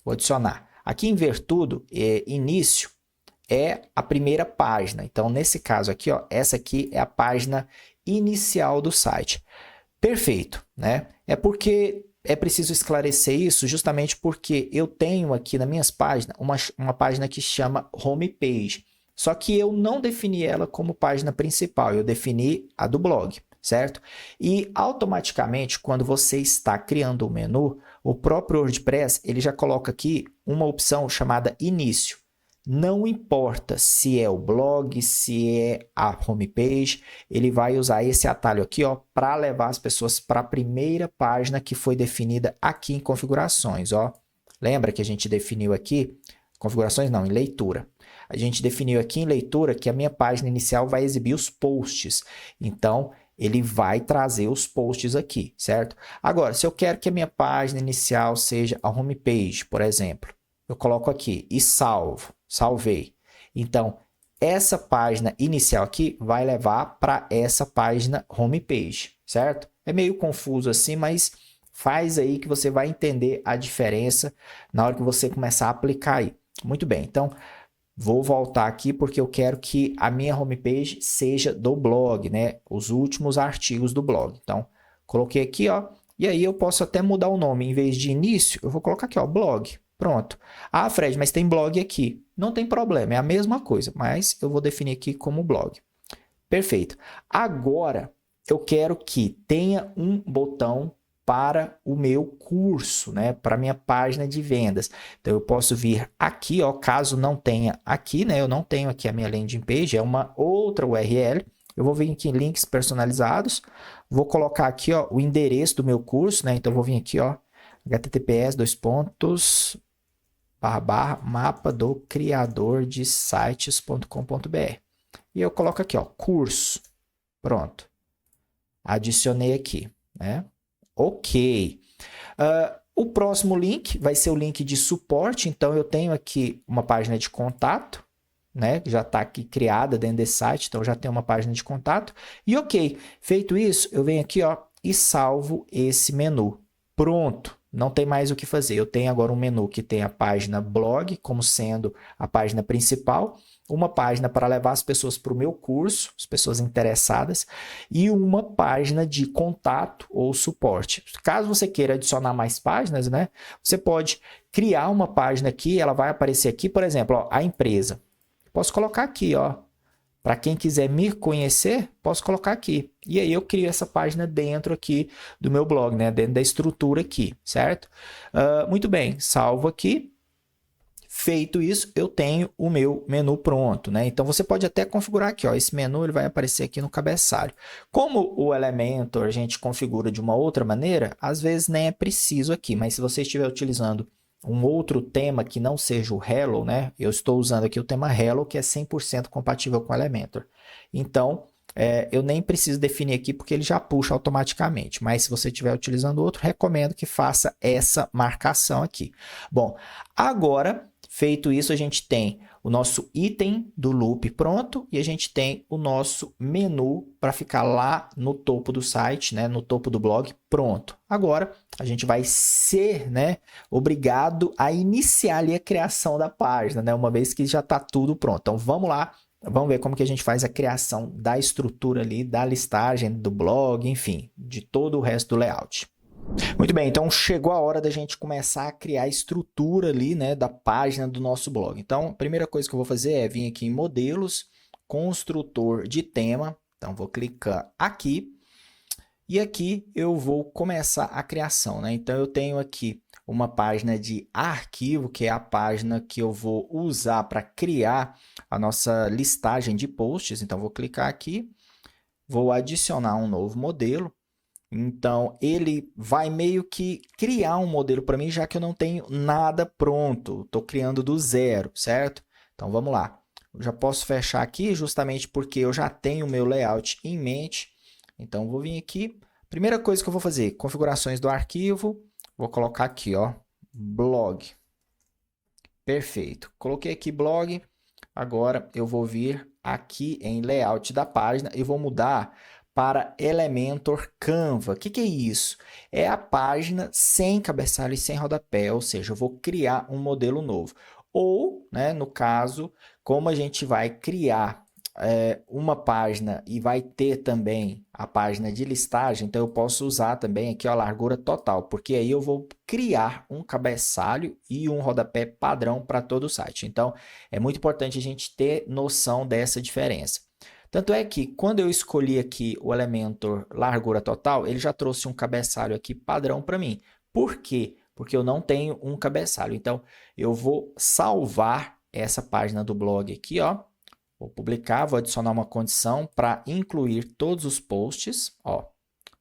Vou adicionar. Aqui em ver tudo, início é a primeira página. Então, nesse caso aqui, ó, essa aqui é a página inicial do site. Perfeito, né? É porque é preciso esclarecer isso justamente porque eu tenho aqui nas minhas páginas uma página que chama homepage. Só que eu não defini ela como página principal, eu defini a do blog, certo? E automaticamente, quando você está criando o menu, o próprio WordPress ele já coloca aqui uma opção chamada início. Não importa se é o blog, se é a homepage, ele vai usar esse atalho aqui, ó, para levar as pessoas para a primeira página que foi definida aqui em configurações, ó. Lembra que a gente definiu aqui, configurações não, em leitura. A gente definiu aqui em leitura que a minha página inicial vai exibir os posts. Então, ele vai trazer os posts aqui, certo? Agora, se eu quero que a minha página inicial seja a homepage, por exemplo, eu coloco aqui e salvei. Então, essa página inicial aqui vai levar para essa página homepage, certo? É meio confuso assim, mas faz aí que você vai entender a diferença na hora que você começar a aplicar aí. Muito bem, então vou voltar aqui porque eu quero que a minha homepage seja do blog, né? Os últimos artigos do blog. Então, coloquei aqui, ó, e aí eu posso até mudar o nome. Em vez de início, eu vou colocar aqui, ó, blog. Pronto. Ah, Fred, mas tem blog aqui. Não tem problema, é a mesma coisa, mas eu vou definir aqui como blog. Perfeito. Agora, eu quero que tenha um botão para o meu curso, né? Para a minha página de vendas. Então, eu posso vir aqui, ó, caso não tenha aqui, né? Eu não tenho aqui a minha landing page, é uma outra URL. Eu vou vir aqui em links personalizados, vou colocar aqui, ó, o endereço do meu curso, né? Então, eu vou vir aqui, ó, https://mapa do criador de sites.com.br. E eu coloco aqui, ó, curso. Pronto. Adicionei aqui, né? Ok. O próximo link vai ser o link de suporte. Então, eu tenho aqui uma página de contato, né? Que já está aqui criada dentro desse site. Então, já tem uma página de contato. E ok. Feito isso, eu venho aqui, ó, e salvo esse menu. Pronto. Não tem mais o que fazer. Eu tenho agora um menu que tem a página blog como sendo a página principal, uma página para levar as pessoas para o meu curso, as pessoas interessadas, e uma página de contato ou suporte. Caso você queira adicionar mais páginas, né, você pode criar uma página aqui, ela vai aparecer aqui, por exemplo, ó, a empresa. Posso colocar aqui, ó. Para quem quiser me conhecer, posso colocar aqui. E aí eu crio essa página dentro aqui do meu blog, né? Dentro da estrutura aqui, certo? Muito bem, salvo aqui. Feito isso, eu tenho o meu menu pronto, né? Então, você pode até configurar aqui, ó. Esse menu ele vai aparecer aqui no cabeçalho. Como o Elementor a gente configura de uma outra maneira, às vezes nem é preciso aqui. Mas se você estiver utilizando um outro tema que não seja o Hello, né? Eu estou usando aqui o tema Hello, que é 100% compatível com o Elementor. Então, eu nem preciso definir aqui porque ele já puxa automaticamente. Mas se você estiver utilizando outro, recomendo que faça essa marcação aqui. Bom, agora, feito isso, a gente tem o nosso item do loop pronto e a gente tem o nosso menu para ficar lá no topo do site, né, no topo do blog pronto. Agora a gente vai ser, né, obrigado a iniciar ali a criação da página, né, uma vez que já está tudo pronto. Então vamos lá, vamos ver como que a gente faz a criação da estrutura ali, da listagem, do blog, enfim, de todo o resto do layout. Muito bem, então chegou a hora da gente começar a criar a estrutura ali, né, da página do nosso blog. Então, a primeira coisa que eu vou fazer é vir aqui em modelos, construtor de tema. Então, vou clicar aqui e aqui eu vou começar a criação, né? Então, eu tenho aqui uma página de arquivo, que é a página que eu vou usar para criar a nossa listagem de posts. Então, vou clicar aqui, vou adicionar um novo modelo. Então, ele vai meio que criar um modelo para mim, já que eu não tenho nada pronto. Estou criando do zero, certo? Então, vamos lá. Eu já posso fechar aqui, justamente porque eu já tenho o meu layout em mente. Então, vou vir aqui. Primeira coisa que eu vou fazer, configurações do arquivo. Vou colocar aqui, ó, blog. Perfeito. Coloquei aqui blog. Agora, eu vou vir aqui em layout da página e vou mudar para Elementor Canva. O que é isso? É a página sem cabeçalho e sem rodapé, ou seja, eu vou criar um modelo novo. Ou, né, no caso, como a gente vai criar uma página e vai ter também a página de listagem, então eu posso usar também aqui a largura total, porque aí eu vou criar um cabeçalho e um rodapé padrão para todo o site. Então, é muito importante a gente ter noção dessa diferença. Tanto é que quando eu escolhi aqui o Elementor largura total, ele já trouxe um cabeçalho aqui padrão para mim. Por quê? Porque eu não tenho um cabeçalho. Então, eu vou salvar essa página do blog aqui, ó. Vou publicar, vou adicionar uma condição para incluir todos os posts, ó.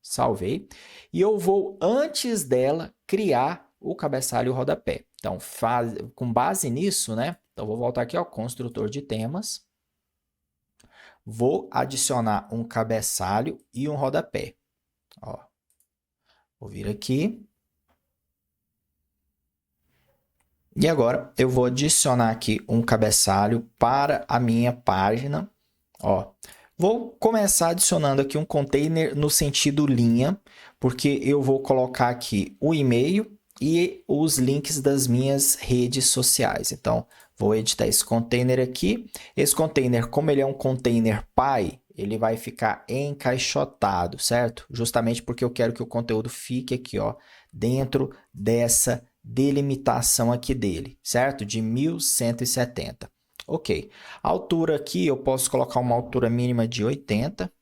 Salvei. E eu vou, antes dela, criar o cabeçalho e o rodapé. Então, com base nisso, né? Então, vou voltar aqui ao construtor de temas. Vou adicionar um cabeçalho e um rodapé. Ó, vou vir aqui. E agora eu vou adicionar aqui um cabeçalho para a minha página. Ó, vou começar adicionando aqui um container no sentido linha, porque eu vou colocar aqui o e-mail e os links das minhas redes sociais. Então, vou editar esse container aqui. Esse container, como ele é um container Py, ele vai ficar encaixotado, certo? Justamente porque eu quero que o conteúdo fique aqui, ó, dentro dessa delimitação aqui dele, certo? De 1170. Ok. A altura aqui eu posso colocar uma altura mínima de 80.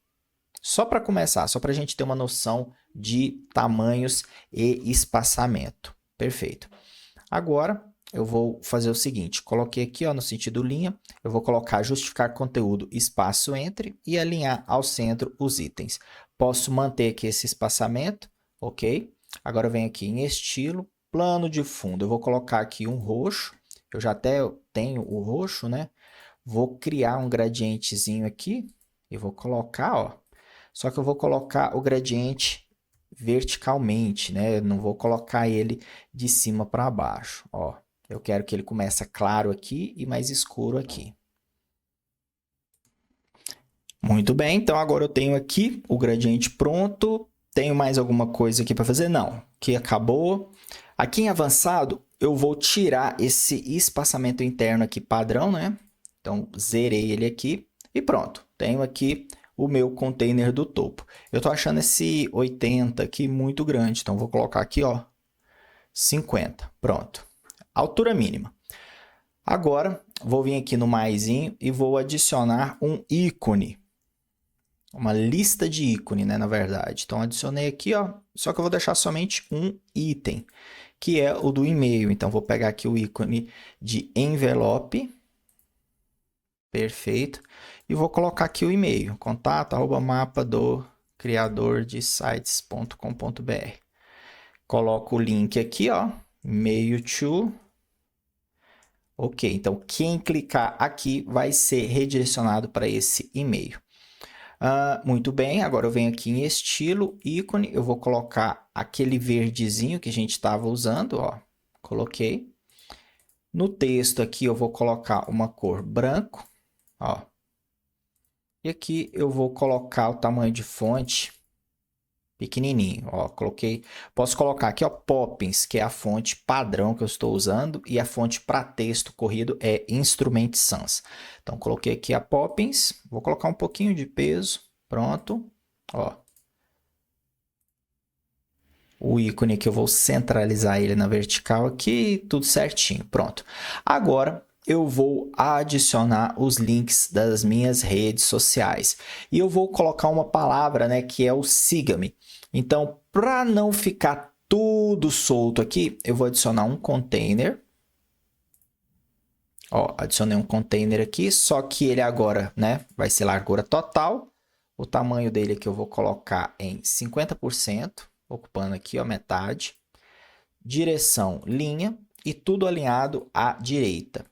Só para começar, só para a gente ter uma noção de tamanhos e espaçamento. Perfeito. Agora, eu vou fazer o seguinte, coloquei aqui ó, no sentido linha, eu vou colocar justificar conteúdo, espaço entre e alinhar ao centro os itens. Posso manter aqui esse espaçamento, ok? Agora eu venho aqui em estilo, plano de fundo, eu vou colocar aqui um roxo, eu já até tenho o roxo, né? Vou criar um gradientezinho aqui e vou colocar, ó, só que eu vou colocar o gradiente verticalmente, né? Eu não vou colocar ele de cima para baixo, ó. Eu quero que ele comece claro aqui e mais escuro aqui. Muito bem, então agora eu tenho aqui o gradiente pronto. Tenho mais alguma coisa aqui para fazer? Não, que acabou. Aqui em avançado, eu vou tirar esse espaçamento interno aqui padrão, né? Então, zerei ele aqui e pronto. Tenho aqui o meu container do topo. Eu estou achando esse 80 aqui muito grande, então vou colocar aqui, ó, 50. Pronto. Altura mínima. Agora, vou vir aqui no maisinho e vou adicionar um ícone. Uma lista de ícone, né, na verdade. Então, adicionei aqui, ó, só que eu vou deixar somente um item, que é o do e-mail. Então, vou pegar aqui o ícone de envelope. Perfeito. E vou colocar aqui o e-mail, contato@mapadocriadordesites.com.br. Coloco o link aqui, ó, Mail to. Ok, então quem clicar aqui vai ser redirecionado para esse e-mail. Muito bem, agora eu venho aqui em estilo, ícone, eu vou colocar aquele verdezinho que a gente estava usando, ó, coloquei. No texto aqui eu vou colocar uma cor branco, ó. E aqui eu vou colocar o tamanho de fonte pequenininho, ó, coloquei. Posso colocar aqui, ó, Poppins, que é a fonte padrão que eu estou usando, e a fonte para texto corrido é Instrument Sans. Então coloquei aqui a Poppins, vou colocar um pouquinho de peso, pronto, ó. O ícone aqui eu vou centralizar ele na vertical aqui, tudo certinho, pronto. Agora eu vou adicionar os links das minhas redes sociais. E eu vou colocar uma palavra, né, que é o siga-me. Então, para não ficar tudo solto aqui, eu vou adicionar um container. Ó, adicionei um container aqui, só que ele agora, né, vai ser largura total. O tamanho dele aqui eu vou colocar em 50%, ocupando aqui, ó, metade. Direção, linha, e tudo alinhado à direita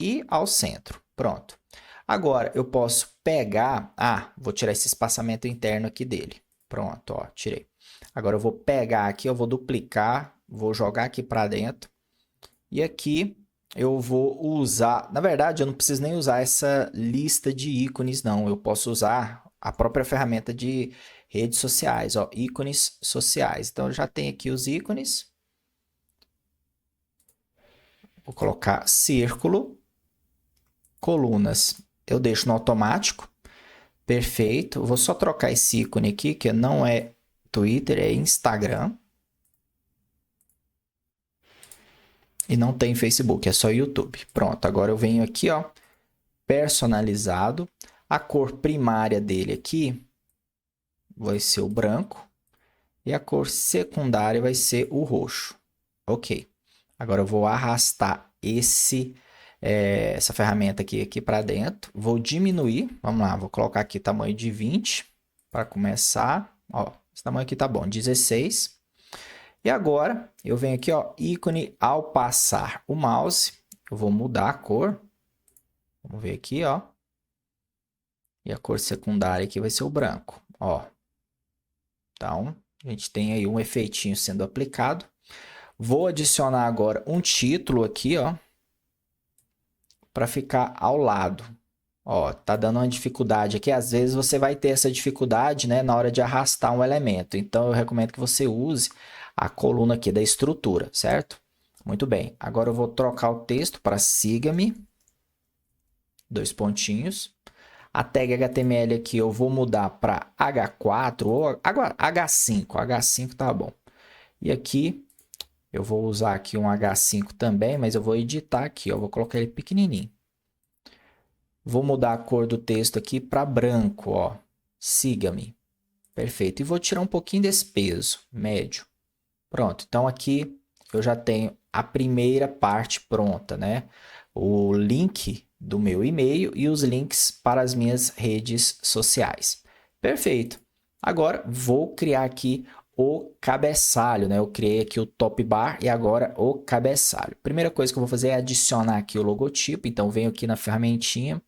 e ao centro. Pronto. Agora eu posso pegar, vou tirar esse espaçamento interno aqui dele. Pronto, ó, tirei. Agora eu vou pegar aqui, eu vou duplicar, vou jogar aqui para dentro. E aqui eu vou usar, na verdade eu não preciso nem usar essa lista de ícones não, eu posso usar a própria ferramenta de redes sociais, ó, ícones sociais. Então eu já tenho aqui os ícones. Vou colocar círculo, colunas, eu deixo no automático, perfeito. Vou só trocar esse ícone aqui, que não é Twitter, é Instagram. E não tem Facebook, é só YouTube. Pronto, agora eu venho aqui, ó, personalizado. A cor primária dele aqui vai ser o branco. E a cor secundária vai ser o roxo. Ok. Agora eu vou arrastar essa ferramenta aqui para dentro. Vou diminuir. Vamos lá, vou colocar aqui tamanho de 20 para começar. Ó, esse tamanho aqui tá bom, 16. E agora eu venho aqui, ó, ícone ao passar o mouse. Eu vou mudar a cor. Vamos ver aqui, ó. E a cor secundária aqui vai ser o branco, ó. Então, a gente tem aí um efeitinho sendo aplicado. Vou adicionar agora um título aqui, ó, para ficar ao lado. Ó, tá dando uma dificuldade aqui. Às vezes você vai ter essa dificuldade, né, na hora de arrastar um elemento. Então eu recomendo que você use a coluna aqui da estrutura, certo? Muito bem. Agora eu vou trocar o texto para siga-me. 2 pontinhos. A tag HTML aqui eu vou mudar para H4 ou H5. H5 tá bom. E aqui eu vou usar aqui um H5 também, mas eu vou editar aqui, ó, vou colocar ele pequenininho. Vou mudar a cor do texto aqui para branco, ó. Siga-me. Perfeito. E vou tirar um pouquinho desse peso, médio. Pronto. Então aqui eu já tenho a primeira parte pronta, né? O link do meu e-mail e os links para as minhas redes sociais. Perfeito. Agora vou criar aqui o cabeçalho, né? Eu criei aqui o top bar e agora o cabeçalho. Primeira coisa que eu vou fazer é adicionar aqui o logotipo. Então, venho aqui na ferramentinha.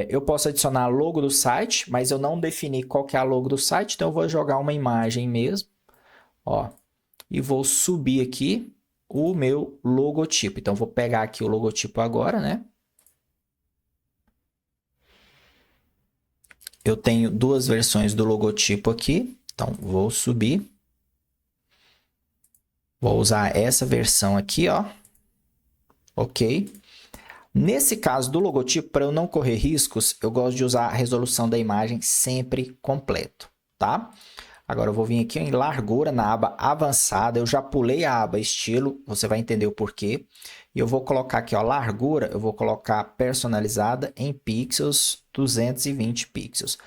Eu posso adicionar logo do site, mas eu não defini qual que é a logo do site. Então, eu vou jogar uma imagem mesmo. Ó, e vou subir aqui o meu logotipo. Então, vou pegar aqui o logotipo agora, né? Eu tenho duas versões do logotipo aqui. Então, vou subir. Vou usar essa versão aqui, ó. Ok. Nesse caso do logotipo, para eu não correr riscos, eu gosto de usar a resolução da imagem sempre completo, tá? Agora eu vou vir aqui em largura, na aba avançada. Eu já pulei a aba estilo, você vai entender o porquê. E eu vou colocar aqui, ó, largura, eu vou colocar personalizada em pixels, 220 pixels.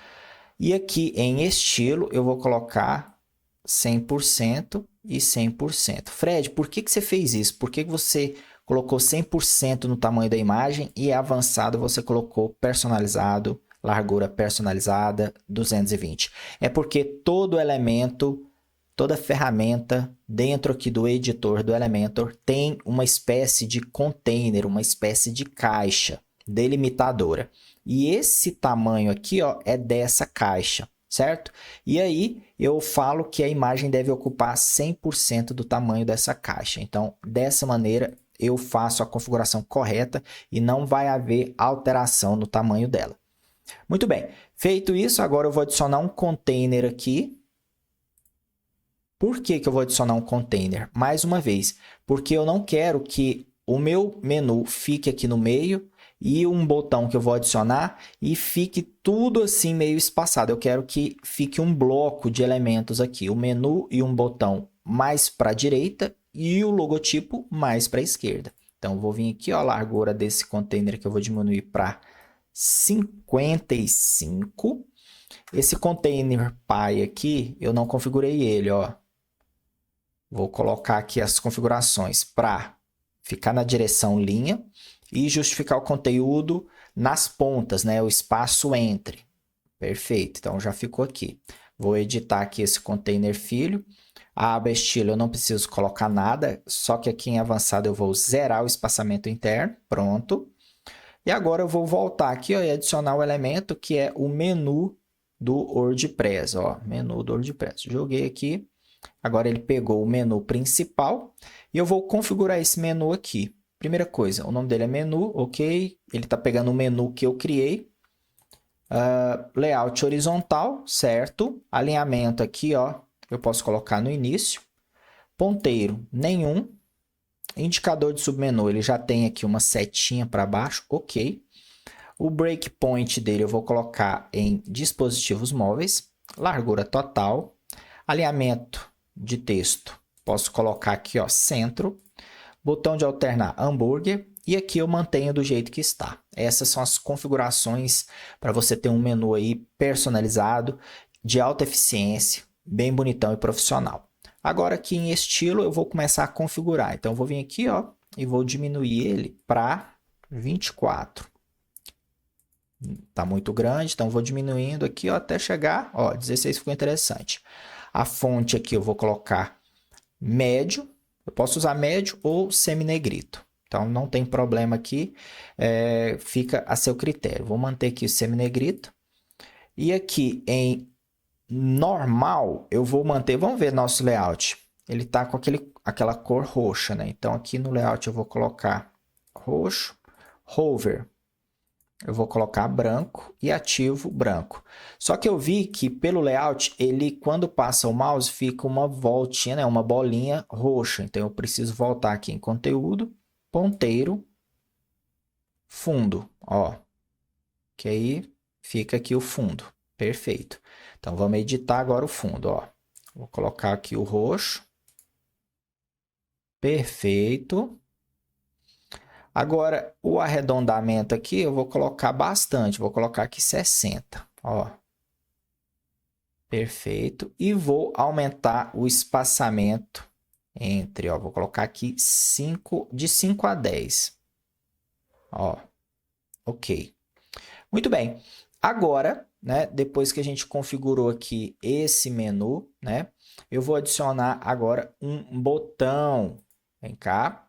E aqui em estilo, eu vou colocar 100% e 100%. Fred, por que você fez isso? Por que você colocou 100% no tamanho da imagem e avançado você colocou personalizado, largura personalizada, 220? É porque todo toda ferramenta dentro aqui do editor do Elementor tem uma espécie de container, uma espécie de caixa delimitadora. E esse tamanho aqui, ó, é dessa caixa, certo? E aí eu falo que a imagem deve ocupar 100% do tamanho dessa caixa. Então, dessa maneira, eu faço a configuração correta e não vai haver alteração no tamanho dela. Muito bem, feito isso, agora eu vou adicionar um container aqui. Por que eu vou adicionar um container? Mais uma vez, porque eu não quero que o meu menu fique aqui no meio e um botão que eu vou adicionar e fique tudo assim meio espaçado. Eu quero que fique um bloco de elementos aqui, o menu e um botão mais para a direita e o logotipo mais para a esquerda. Então, eu vou vir aqui, ó, a largura desse container que eu vou diminuir para 55. Esse container pai aqui, eu não configurei ele, ó. Vou colocar aqui as configurações para ficar na direção linha e justificar o conteúdo nas pontas, né? O espaço entre. Perfeito, então já ficou aqui. Vou editar aqui esse container filho. A aba estilo eu não preciso colocar nada, só que aqui em avançado eu vou zerar o espaçamento interno. Pronto. E agora eu vou voltar aqui, ó, e adicionar o elemento que é o menu do WordPress. Ó, menu do WordPress. Joguei aqui. Agora ele pegou o menu principal e eu vou configurar esse menu aqui. Primeira coisa, o nome dele é menu, ok. Ele está pegando o menu que eu criei. Layout horizontal, certo. Alinhamento aqui, ó, eu posso colocar no início. Ponteiro, nenhum. Indicador de submenu, ele já tem aqui uma setinha para baixo, ok. O breakpoint dele eu vou colocar em dispositivos móveis. Largura total. Alinhamento de texto, posso colocar aqui, ó, centro. Botão de alternar hambúrguer. E aqui eu mantenho do jeito que está. Essas são as configurações para você ter um menu aí personalizado, de alta eficiência, bem bonitão e profissional. Agora aqui em estilo eu vou começar a configurar. Então eu vou vir aqui, ó, e vou diminuir ele para 24. Tá muito grande, então eu vou diminuindo aqui, ó, até chegar, ó, 16 ficou interessante. A fonte aqui eu vou colocar médio. Eu posso usar médio ou semi-negrito. Então, não tem problema aqui. Fica a seu critério. Vou manter aqui o semi-negrito. E aqui em normal, eu vou manter... Vamos ver nosso layout. Ele está com aquela cor roxa, né? Então, aqui no layout eu vou colocar roxo. Hover. Eu vou colocar branco e ativo branco. Só que eu vi que pelo layout, ele quando passa o mouse fica uma voltinha, né? Uma bolinha roxa. Então eu preciso voltar aqui em conteúdo, ponteiro, fundo, ó. Que aí fica aqui o fundo. Perfeito. Então vamos editar agora o fundo, ó. Vou colocar aqui o roxo. Perfeito. Agora, o arredondamento aqui, eu vou colocar bastante. Vou colocar aqui 60. Ó. Perfeito. E vou aumentar o espaçamento entre, ó. Vou colocar aqui de 5 a 10. Ó. Ok. Muito bem. Agora, né, depois que a gente configurou aqui esse menu, né, eu vou adicionar agora um botão. Vem cá.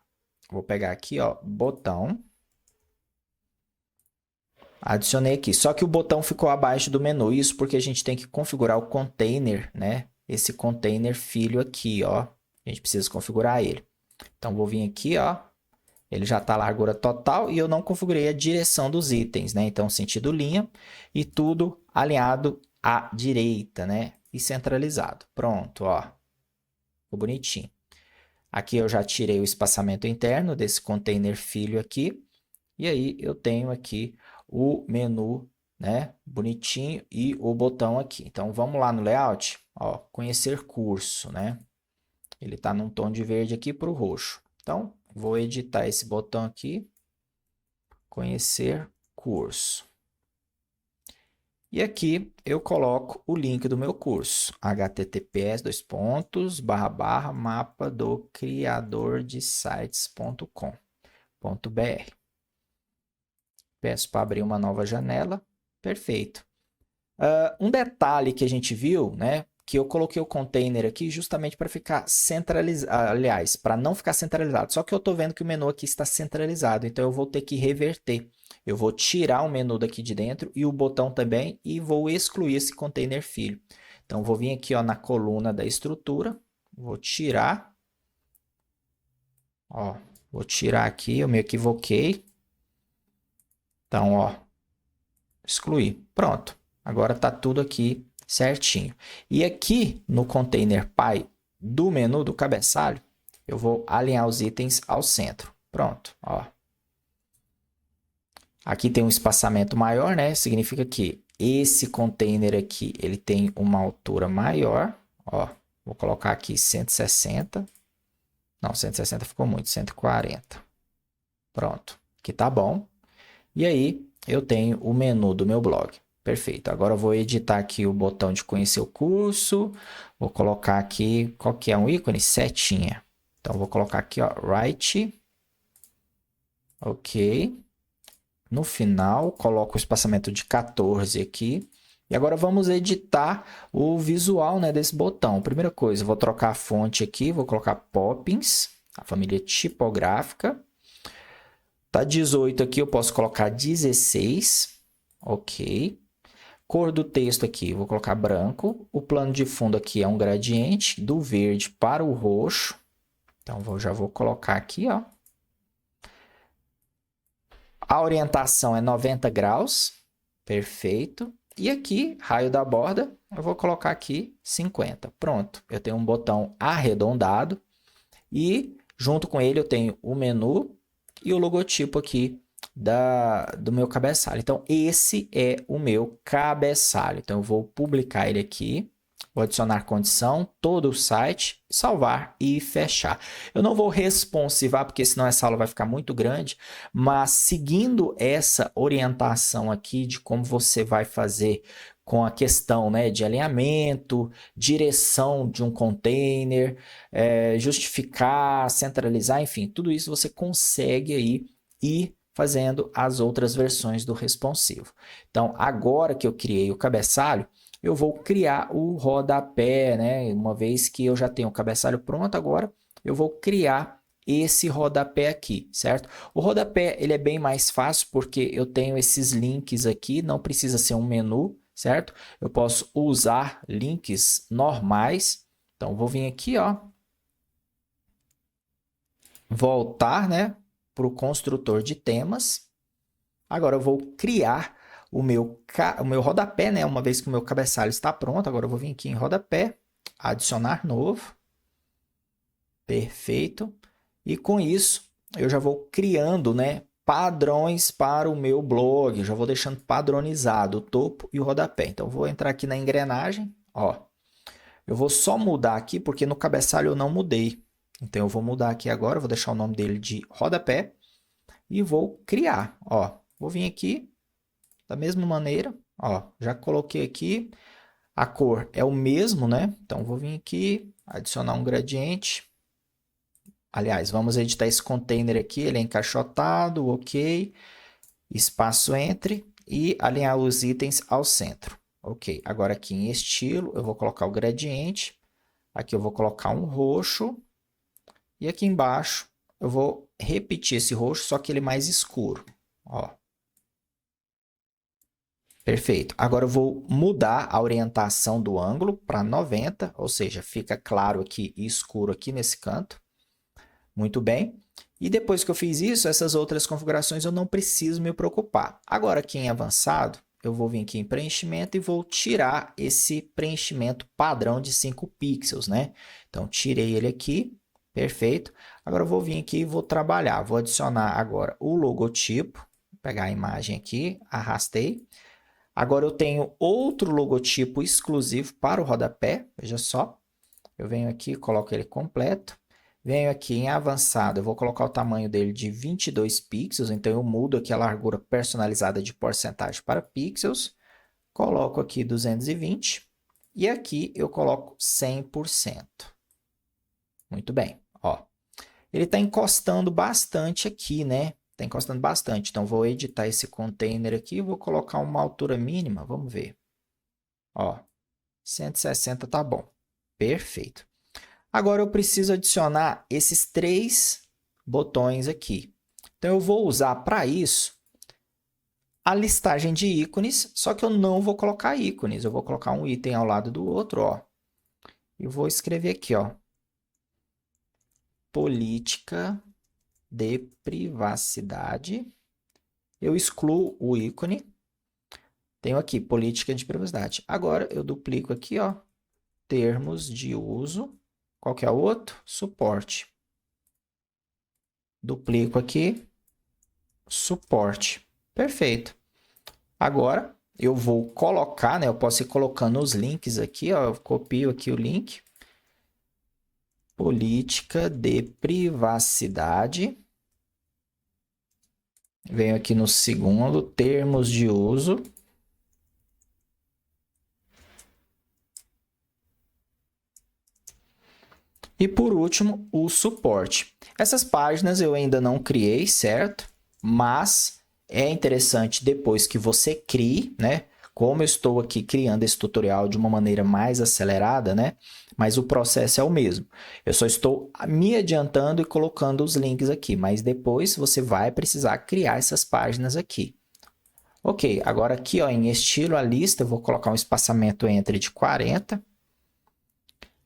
Vou pegar aqui, ó, botão. Adicionei aqui. Só que o botão ficou abaixo do menu. Isso porque a gente tem que configurar o container, né? Esse container filho aqui, ó. A gente precisa configurar ele. Então, vou vir aqui, ó. Ele já está largura total e eu não configurei a direção dos itens, né? Então, sentido linha e tudo alinhado à direita, né? E centralizado. Pronto, ó. Ficou bonitinho. Aqui eu já tirei o espaçamento interno desse container filho aqui. E aí eu tenho aqui o menu, né, bonitinho e o botão aqui. Então vamos lá no layout, ó, conhecer curso, né? Ele está num tom de verde aqui para o roxo. Então vou editar esse botão aqui, conhecer curso. E aqui eu coloco o link do meu curso, https://mapa do criador de sites.com.br. Peço para abrir uma nova janela. Perfeito. Um detalhe que a gente viu, né, que eu coloquei o container aqui justamente para ficar centralizado, aliás, para não ficar centralizado. Só que eu estou vendo que o menu aqui está centralizado, então eu vou ter que reverter. Eu vou tirar o menu daqui de dentro e o botão também e vou excluir esse container filho. Então vou vir aqui ó, na coluna da estrutura, vou tirar, ó, vou tirar aqui, eu me equivoquei. Então, ó, excluir. Pronto. Agora está tudo aqui certinho. E aqui no container pai do menu do cabeçalho, eu vou alinhar os itens ao centro. Pronto, ó. Aqui tem um espaçamento maior, né? Significa que esse container aqui, ele tem uma altura maior, ó. Vou colocar aqui 160. Não, 160 ficou muito, 140. Pronto, aqui tá bom. E aí, eu tenho o menu do meu blog. Perfeito. Agora eu vou editar aqui o botão de conhecer o curso. Vou colocar aqui, qual que é um ícone? Setinha. Então, vou colocar aqui, ó, right. Ok. No final, coloco o espaçamento de 14 aqui. E agora vamos editar o visual, né, desse botão. Primeira coisa, vou trocar a fonte aqui, vou colocar Poppins, a família tipográfica. Tá 18 aqui, eu posso colocar 16. Ok. Cor do texto aqui, vou colocar branco. O plano de fundo aqui é um gradiente do verde para o roxo. Então, já vou colocar aqui, ó. A orientação é 90 graus. Perfeito. E aqui, raio da borda, eu vou colocar aqui 50. Pronto. Eu tenho um botão arredondado. E junto com ele eu tenho o menu e o logotipo aqui do meu cabeçalho. Então, esse é o meu cabeçalho. Então, eu vou publicar ele aqui. Vou adicionar condição, todo o site, salvar e fechar. Eu não vou responsivar, porque senão essa aula vai ficar muito grande, mas seguindo essa orientação aqui de como você vai fazer com a questão, né, de alinhamento, direção de um container, justificar, centralizar, enfim, tudo isso você consegue aí ir fazendo as outras versões do responsivo. Então, agora que eu criei o cabeçalho, eu vou criar o rodapé, né? Uma vez que eu já tenho o cabeçalho pronto, agora eu vou criar esse rodapé aqui, certo? O rodapé ele é bem mais fácil porque eu tenho esses links aqui, não precisa ser um menu, certo? Eu posso usar links normais. Então, vou vir aqui, ó, voltar, né, para o construtor de temas. Agora eu vou criar o meu rodapé, né? Uma vez que o meu cabeçalho está pronto, agora eu vou vir aqui em rodapé, adicionar novo. Perfeito. E com isso, eu já vou criando, né, padrões para o meu blog. Eu já vou deixando padronizado o topo e o rodapé. Então, eu vou entrar aqui na engrenagem, ó. Eu vou só mudar aqui, porque no cabeçalho eu não mudei. Então, eu vou mudar aqui agora, vou deixar o nome dele de rodapé e vou criar, ó. Vou vir aqui, da mesma maneira, ó, já coloquei aqui, a cor é o mesmo, né? Então, vou vir aqui, adicionar um gradiente. Aliás, vamos editar esse container aqui, ele é encaixotado, ok. Espaço entre e alinhar os itens ao centro. Ok, agora aqui em estilo, eu vou colocar o gradiente. Aqui eu vou colocar um roxo. E aqui embaixo, eu vou repetir esse roxo, só que ele mais escuro. Ó. Perfeito. Agora eu vou mudar a orientação do ângulo para 90, ou seja, fica claro aqui e escuro aqui nesse canto. Muito bem. E depois que eu fiz isso, essas outras configurações eu não preciso me preocupar. Agora aqui em avançado, eu vou vir aqui em preenchimento e vou tirar esse preenchimento padrão de 5 pixels, né? Então, tirei ele aqui. Perfeito. Agora eu vou vir aqui e vou trabalhar. Vou adicionar agora o logotipo. Vou pegar a imagem aqui, arrastei. Agora eu tenho outro logotipo exclusivo para o rodapé. Veja só. Eu venho aqui, coloco ele completo. Venho aqui em avançado, eu vou colocar o tamanho dele de 22 pixels. Então eu mudo aqui a largura personalizada de porcentagem para pixels. Coloco aqui 220. E aqui eu coloco 100%. Muito bem. Ó. Ele está encostando bastante aqui, né? Está encostando bastante. Então, vou editar esse container aqui e vou colocar uma altura mínima. Vamos ver. Ó. 160 tá bom. Perfeito. Agora eu preciso adicionar esses 3 botões aqui. Então eu vou usar para isso a listagem de ícones, só que eu não vou colocar ícones, eu vou colocar um item ao lado do outro, ó. E vou escrever aqui, ó. Política de privacidade. Eu excluo o ícone. Tenho aqui política de privacidade. Agora eu duplico aqui, ó, termos de uso. Qual que é o outro? Suporte. Duplico aqui, suporte. Perfeito. Agora eu vou colocar, né? Eu posso ir colocando os links aqui, ó. Eu copio aqui o link. Política de privacidade. Venho aqui no segundo, termos de uso. E por último, o suporte. Essas páginas eu ainda não criei, certo? Mas é interessante depois que você crie, né? Como eu estou aqui criando esse tutorial de uma maneira mais acelerada, né? Mas o processo é o mesmo. Eu só estou me adiantando e colocando os links aqui, mas depois você vai precisar criar essas páginas aqui. Ok, agora aqui ó, em estilo a lista, eu vou colocar um espaçamento entre de 40.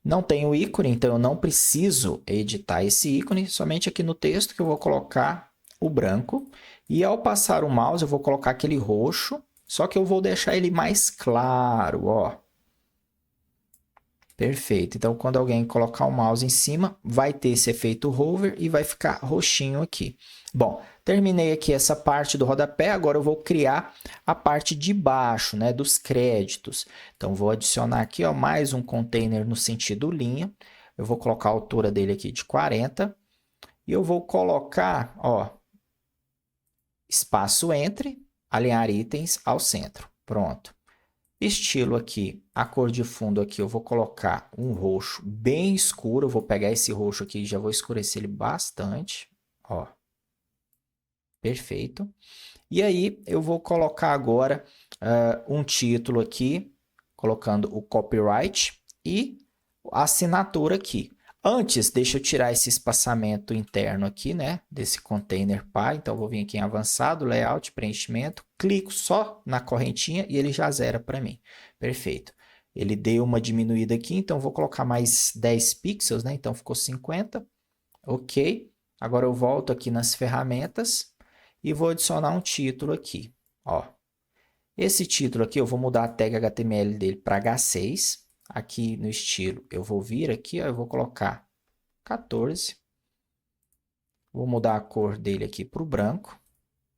Não tenho ícone, então eu não preciso editar esse ícone, somente aqui no texto que eu vou colocar o branco. E ao passar o mouse eu vou colocar aquele roxo, só que eu vou deixar ele mais claro, ó. Perfeito, então quando alguém colocar o mouse em cima, vai ter esse efeito hover e vai ficar roxinho aqui. Bom, terminei aqui essa parte do rodapé, agora eu vou criar a parte de baixo, né, dos créditos. Então vou adicionar aqui, ó, mais um container no sentido linha. Eu vou colocar a altura dele aqui de 40 e eu vou colocar, ó, espaço entre, alinhar itens ao centro. Pronto. Estilo aqui, a cor de fundo aqui, eu vou colocar um roxo bem escuro. Eu vou pegar esse roxo aqui e já vou escurecer ele bastante. Ó. Perfeito. E aí, eu vou colocar agora um título aqui, colocando o copyright e a assinatura aqui. Antes, deixa eu tirar esse espaçamento interno aqui, né? Desse container pá. Então, eu vou vir aqui em avançado, layout, preenchimento. Clico só na correntinha e ele já zera para mim. Perfeito. Ele deu uma diminuída aqui, então vou colocar mais 10 pixels, né? Então, ficou 50. Ok. Agora eu volto aqui nas ferramentas e vou adicionar um título aqui. Ó. Esse título aqui, eu vou mudar a tag HTML dele para H6. Aqui no estilo, eu vou vir aqui, ó, eu vou colocar 14. Vou mudar a cor dele aqui para o branco.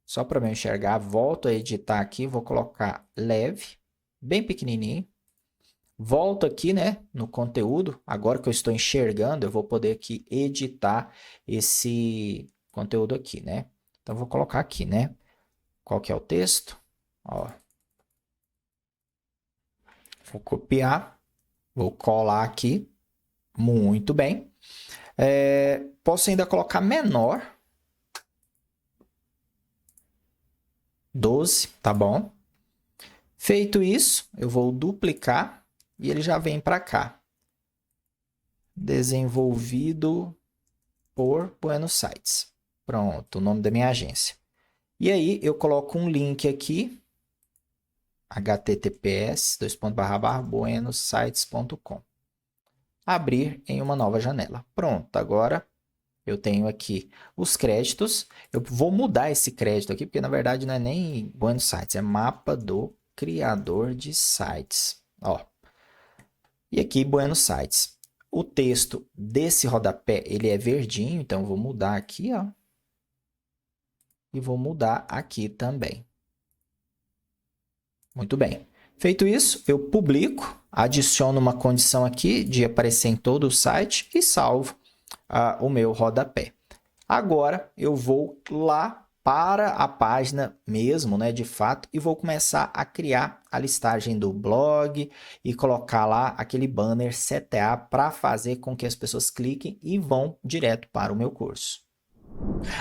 Só para eu enxergar, volto a editar aqui, vou colocar leve, bem pequenininho. Volto aqui, né, no conteúdo. Agora que eu estou enxergando, eu vou poder aqui editar esse conteúdo aqui, né? Então, vou colocar aqui, né? Qual que é o texto? Ó. Vou copiar. Vou colar aqui. Muito bem. Posso ainda colocar menor. 12, tá bom? Feito isso, eu vou duplicar e ele já vem para cá. Desenvolvido por Buenos Sites. Pronto, o nome da minha agência. E aí eu coloco um link aqui. https://buenosites.com. Abrir em uma nova janela. Pronto, agora eu tenho aqui os créditos. Eu vou mudar esse crédito aqui, porque na verdade não é nem Buenos Sites, é mapa do criador de sites. Ó. E aqui Buenos Sites. O texto desse rodapé, ele é verdinho, então eu vou mudar aqui, ó. E vou mudar aqui também. Muito bem. Feito isso, eu publico, adiciono uma condição aqui de aparecer em todo o site e salvo o meu rodapé. Agora eu vou lá para a página mesmo, né, de fato, e vou começar a criar a listagem do blog e colocar lá aquele banner CTA para fazer com que as pessoas cliquem e vão direto para o meu curso.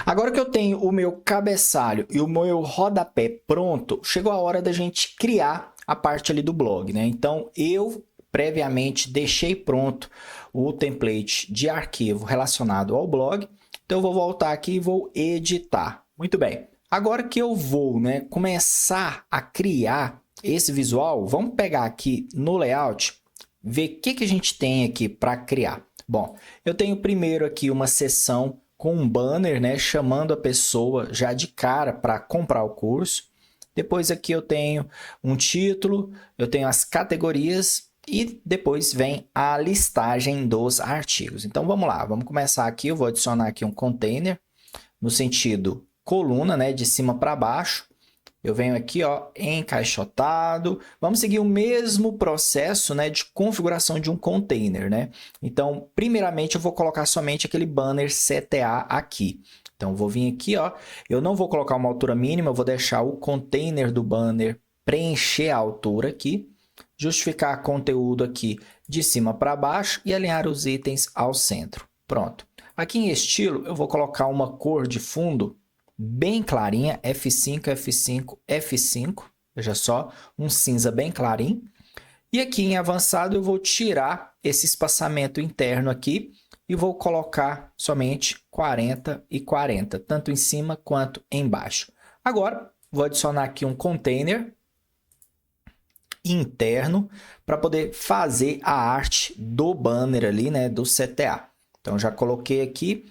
Agora que eu tenho o meu cabeçalho e o meu rodapé pronto, chegou a hora da gente criar a parte ali do blog, né? Então, eu previamente deixei pronto o template de arquivo relacionado ao blog. Então, eu vou voltar aqui e vou editar. Muito bem. Agora que eu vou, né, começar a criar esse visual, vamos pegar aqui no layout, ver o que a gente tem aqui para criar. Bom, eu tenho primeiro aqui uma seção com um banner, né, chamando a pessoa já de cara para comprar o curso. Depois aqui eu tenho um título, eu tenho as categorias e depois vem a listagem dos artigos. Então vamos lá, vamos começar aqui. Eu vou adicionar aqui um container no sentido coluna, né, de cima para baixo. Eu venho aqui, ó, encaixotado. Vamos seguir o mesmo processo, né, de configuração de um container, né? Então, primeiramente, eu vou colocar somente aquele banner CTA aqui. Então, vou vir aqui, ó. Eu não vou colocar uma altura mínima, eu vou deixar o container do banner preencher a altura aqui, justificar conteúdo aqui de cima para baixo e alinhar os itens ao centro. Pronto. Aqui em estilo, eu vou colocar uma cor de fundo bem clarinha, F5, F5, F5, veja só, um cinza bem clarinho. E aqui em avançado eu vou tirar esse espaçamento interno aqui e vou colocar somente 40 e 40, tanto em cima quanto embaixo. Agora, vou adicionar aqui um container interno para poder fazer a arte do banner ali, né, do CTA. Então, já coloquei aqui,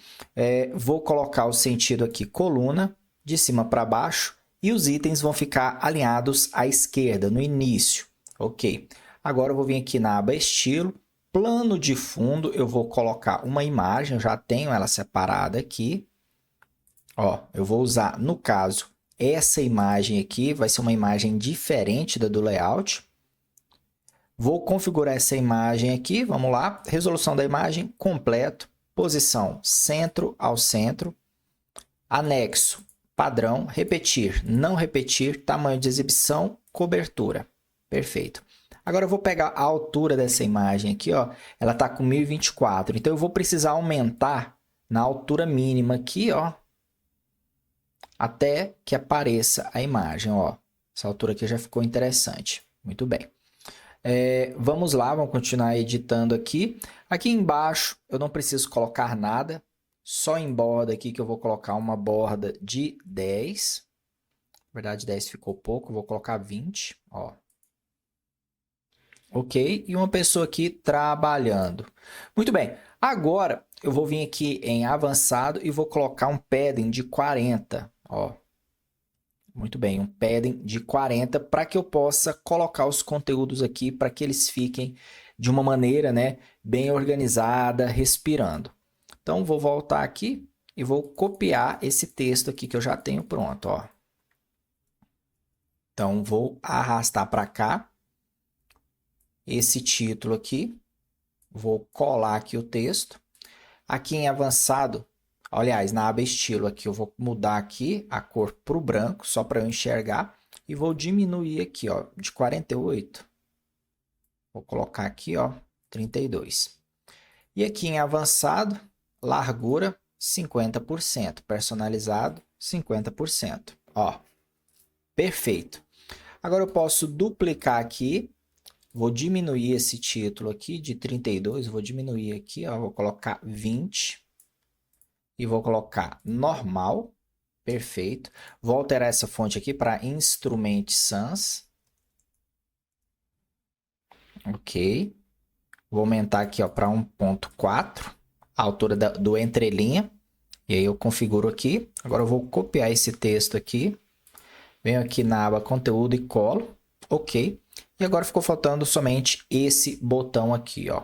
vou colocar o sentido aqui, coluna, de cima para baixo, e os itens vão ficar alinhados à esquerda, no início. Ok. Agora, eu vou vir aqui na aba estilo, plano de fundo, eu vou colocar uma imagem, eu já tenho ela separada aqui. Ó, eu vou usar, no caso, essa imagem aqui, vai ser uma imagem diferente da do layout. Vou configurar essa imagem aqui, vamos lá, resolução da imagem, completo, posição centro ao centro, anexo, padrão, repetir, não repetir, tamanho de exibição, cobertura. Perfeito. Agora eu vou pegar a altura dessa imagem aqui, ó, ela está com 1024, então eu vou precisar aumentar na altura mínima aqui, ó, até que apareça a imagem, ó. Essa altura aqui já ficou interessante. Muito bem. Vamos lá, vamos continuar editando aqui. Aqui embaixo eu não preciso colocar nada, só em borda aqui que eu vou colocar uma borda de 10. Na verdade 10 ficou pouco, vou colocar 20, ó. Ok, e uma pessoa aqui trabalhando. Muito bem, agora eu vou vir aqui em avançado e vou colocar um padding de 40, ó. Muito bem, um padding de 40 para que eu possa colocar os conteúdos aqui para que eles fiquem de uma maneira, né, bem organizada, respirando. Então, vou voltar aqui e vou copiar esse texto aqui que eu já tenho pronto, ó. Então, vou arrastar para cá esse título aqui, vou colar aqui o texto. Aqui em avançado, aliás, na aba estilo aqui, eu vou mudar aqui a cor para o branco, só para eu enxergar. E vou diminuir aqui, ó, de 48. Vou colocar aqui, ó, 32. E aqui em avançado, largura 50%, personalizado 50%. Ó, perfeito. Agora eu posso duplicar aqui. Vou diminuir esse título aqui de 32, vou diminuir aqui, ó, vou colocar 20. E vou colocar normal, perfeito. Vou alterar essa fonte aqui para Instrument Sans. Ok. Vou aumentar aqui para 1.4, a altura do entrelinha. E aí eu configuro aqui. Agora eu vou copiar esse texto aqui. Venho aqui na aba conteúdo e colo. Ok. E agora ficou faltando somente esse botão aqui, ó.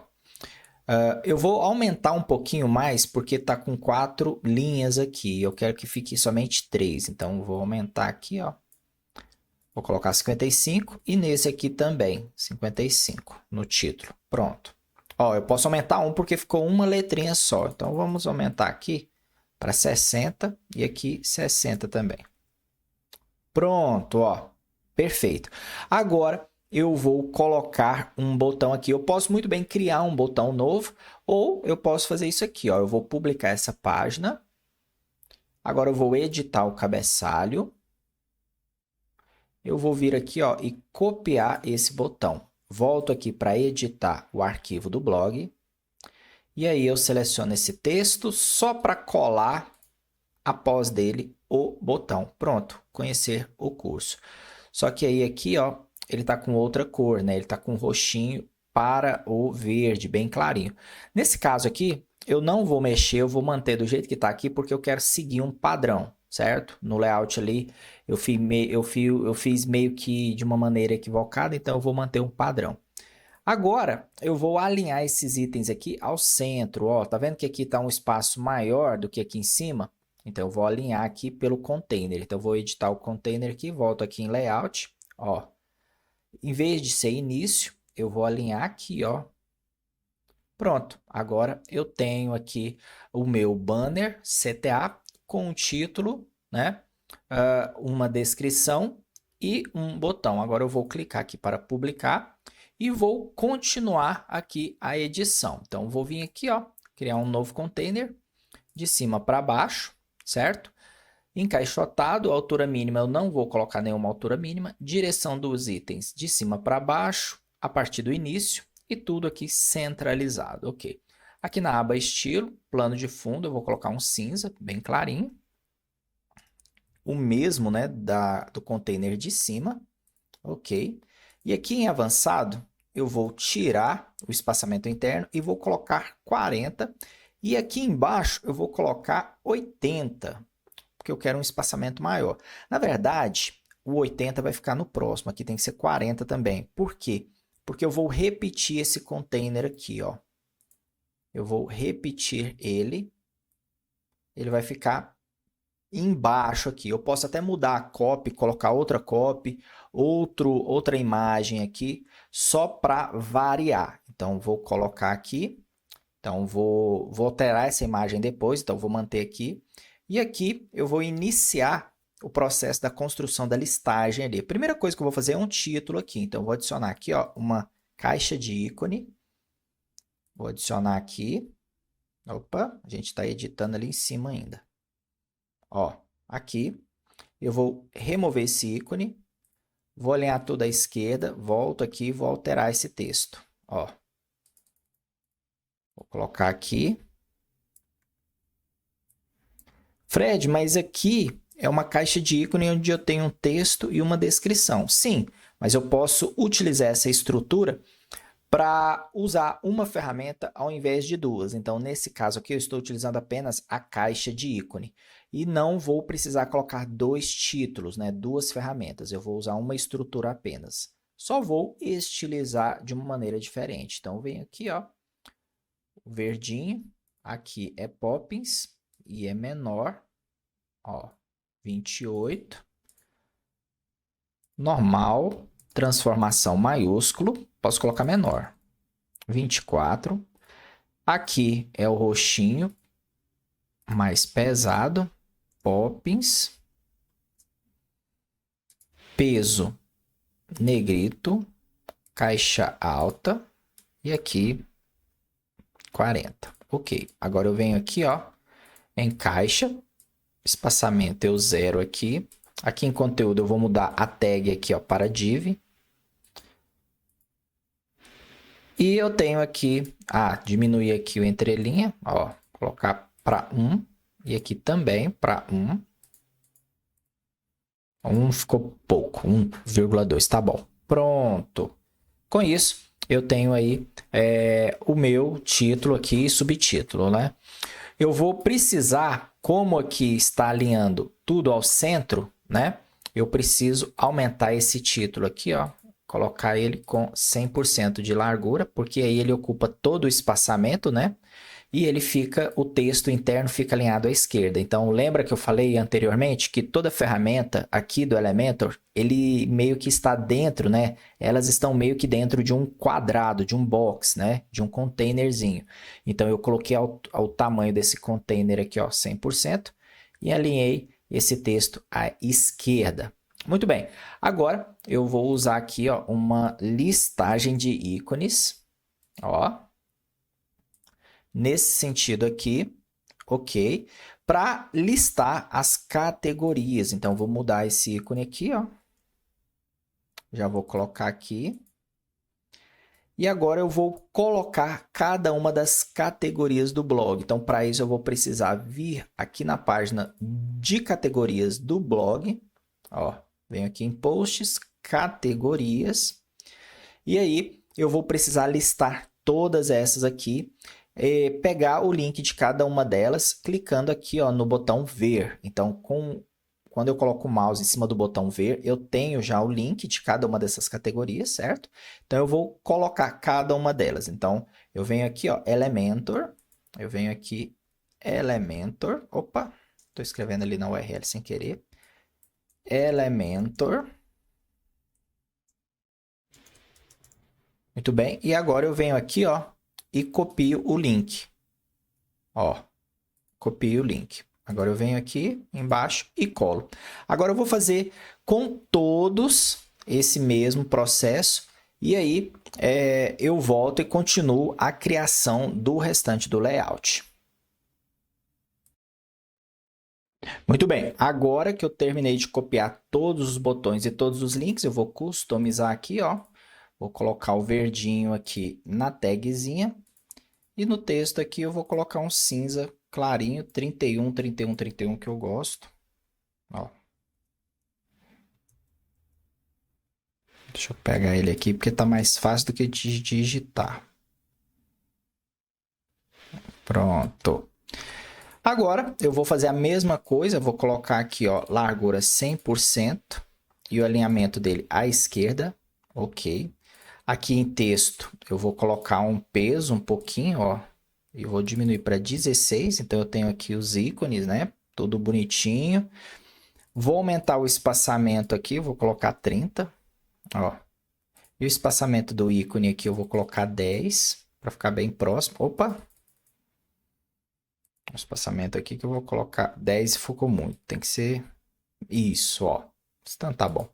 Eu vou aumentar um pouquinho mais porque está com 4 linhas aqui. Eu quero que fique somente 3. Então, vou aumentar aqui, ó. Vou colocar 55 e nesse aqui também, 55 no título. Pronto. Ó, eu posso aumentar um porque ficou uma letrinha só. Então, vamos aumentar aqui para 60 e aqui 60 também. Pronto, ó. Perfeito. Agora, eu vou colocar um botão aqui. Eu posso muito bem criar um botão novo ou eu posso fazer isso aqui, ó. Eu vou publicar essa página. Agora eu vou editar o cabeçalho. Eu vou vir aqui, ó, e copiar esse botão. volto aqui para editar o arquivo do blog. E aí eu seleciono esse texto só para colar após dele o botão. Pronto, conhecer o curso. Só que aí aqui, ó, ele está com outra cor, né? Ele está com roxinho para o verde, bem clarinho. Nesse caso aqui, eu não vou mexer, eu vou manter do jeito que está aqui, porque eu quero seguir um padrão, certo? No layout ali, eu fiz meio que de uma maneira equivocada, então eu vou manter um padrão. Agora, eu vou alinhar esses itens aqui ao centro, ó. Tá vendo que aqui está um espaço maior do que aqui em cima? Então, eu vou alinhar aqui pelo container. Então, eu vou editar o container aqui, volto aqui em layout, ó. Em vez de ser início, eu vou alinhar aqui, ó. Pronto, agora eu tenho aqui o meu banner CTA com um título, né? Uma descrição e um botão. Agora eu vou clicar aqui para publicar e vou continuar aqui a edição. Então, vou vir aqui, ó, criar um novo container de cima para baixo, certo? Encaixotado, altura mínima, eu não vou colocar nenhuma altura mínima. Direção dos itens de cima para baixo, a partir do início, e tudo aqui centralizado, ok. Aqui na aba estilo, plano de fundo, eu vou colocar um cinza, bem clarinho. O mesmo, né, do container de cima, ok. E aqui em avançado, eu vou tirar o espaçamento interno e vou colocar 40. E aqui embaixo, eu vou colocar 80, porque eu quero um espaçamento maior. Na verdade, o 80 vai ficar no próximo, aqui tem que ser 40 também. Por quê? Porque eu vou repetir esse container aqui, ó. Eu vou repetir ele. Ele vai ficar embaixo aqui. Eu posso até mudar a copy, colocar outra copy, outra imagem aqui, só para variar. Então, vou colocar aqui. Então, vou alterar essa imagem depois. Então, vou manter aqui. E aqui eu vou iniciar o processo da construção da listagem ali. A primeira coisa que eu vou fazer é um título aqui. Então, eu vou adicionar aqui, ó, uma caixa de ícone. Vou adicionar aqui. Opa, a gente está editando ali em cima ainda. Ó, aqui. Eu vou remover esse ícone. Vou alinhar tudo à esquerda. Volto aqui e vou alterar esse texto. Ó. Vou colocar aqui. Fred, mas aqui é uma caixa de ícone onde eu tenho um texto e uma descrição. Sim, mas eu posso utilizar essa estrutura para usar uma ferramenta ao invés de duas. Então, nesse caso aqui, eu estou utilizando apenas a caixa de ícone. E não vou precisar colocar dois títulos, né? Duas ferramentas. Eu vou usar uma estrutura apenas. Só vou estilizar de uma maneira diferente. Então, eu venho aqui, ó, verdinho. Aqui é Poppins e é menor, ó, 28, normal, transformação maiúsculo, posso colocar menor, 24, aqui é o roxinho, mais pesado, Poppins, peso, negrito, caixa alta, e aqui 40, ok. Agora eu venho aqui, ó, em caixa, espaçamento eu zero aqui. Aqui em conteúdo eu vou mudar a tag aqui, ó, para div. E eu tenho aqui, diminuir aqui o entrelinha, ó, colocar para 1. E aqui também para 1. 1 ficou pouco, 1,2, tá bom. Pronto. Com isso, eu tenho aí o meu título aqui e subtítulo, né? Eu vou precisar, como aqui está alinhando tudo ao centro, né? Eu preciso aumentar esse título aqui, ó. Colocar ele com 100% de largura, porque aí ele ocupa todo o espaçamento, né? E ele fica, o texto interno fica alinhado à esquerda. Então, lembra que eu falei anteriormente que toda ferramenta aqui do Elementor, ele meio que está dentro, né? Elas estão meio que dentro de um quadrado, de um box, né? De um containerzinho. Então, eu coloquei ao tamanho desse container aqui, ó, 100%, e alinhei esse texto à esquerda. Muito bem. Agora, eu vou usar aqui, ó, uma listagem de ícones, ó. Nesse sentido aqui, ok, para listar as categorias. Então, vou mudar esse ícone aqui, ó. Já vou colocar aqui. E agora eu vou colocar cada uma das categorias do blog. Então, para isso, eu vou precisar vir aqui na página de categorias do blog. Ó, venho aqui em posts, categorias. E aí, eu vou precisar listar todas essas aqui. Pegar o link de cada uma delas, clicando aqui ó, no botão ver. Então, quando eu coloco o mouse em cima do botão ver, eu tenho já o link de cada uma dessas categorias, certo? Então, eu vou colocar cada uma delas. Então, eu venho aqui, ó, Elementor. Eu venho aqui, Elementor. Opa, estou escrevendo ali na URL sem querer. Elementor. Muito bem. E agora eu venho aqui, ó, e copio o link. Ó, copio o link. Agora eu venho aqui embaixo e colo. Agora eu vou fazer com todos esse mesmo processo. E aí eu volto e continuo a criação do restante do layout. Muito bem, agora que eu terminei de copiar todos os botões e todos os links, eu vou customizar aqui, ó. Vou colocar o verdinho aqui na tagzinha. E no texto aqui eu vou colocar um cinza clarinho, 31, 31, 31, que eu gosto. Ó. Deixa eu pegar ele aqui, porque tá mais fácil do que digitar. Pronto. Agora, eu vou fazer a mesma coisa, vou colocar aqui, ó, largura 100% e o alinhamento dele à esquerda, ok. Aqui em texto, eu vou colocar um peso um pouquinho, ó, e vou diminuir para 16, então eu tenho aqui os ícones, né, tudo bonitinho. Vou aumentar o espaçamento aqui, vou colocar 30, ó. E o espaçamento do ícone aqui eu vou colocar 10, para ficar bem próximo. Opa! O espaçamento aqui que eu vou colocar 10 e ficou muito. Tem que ser isso, ó. Então tá bom.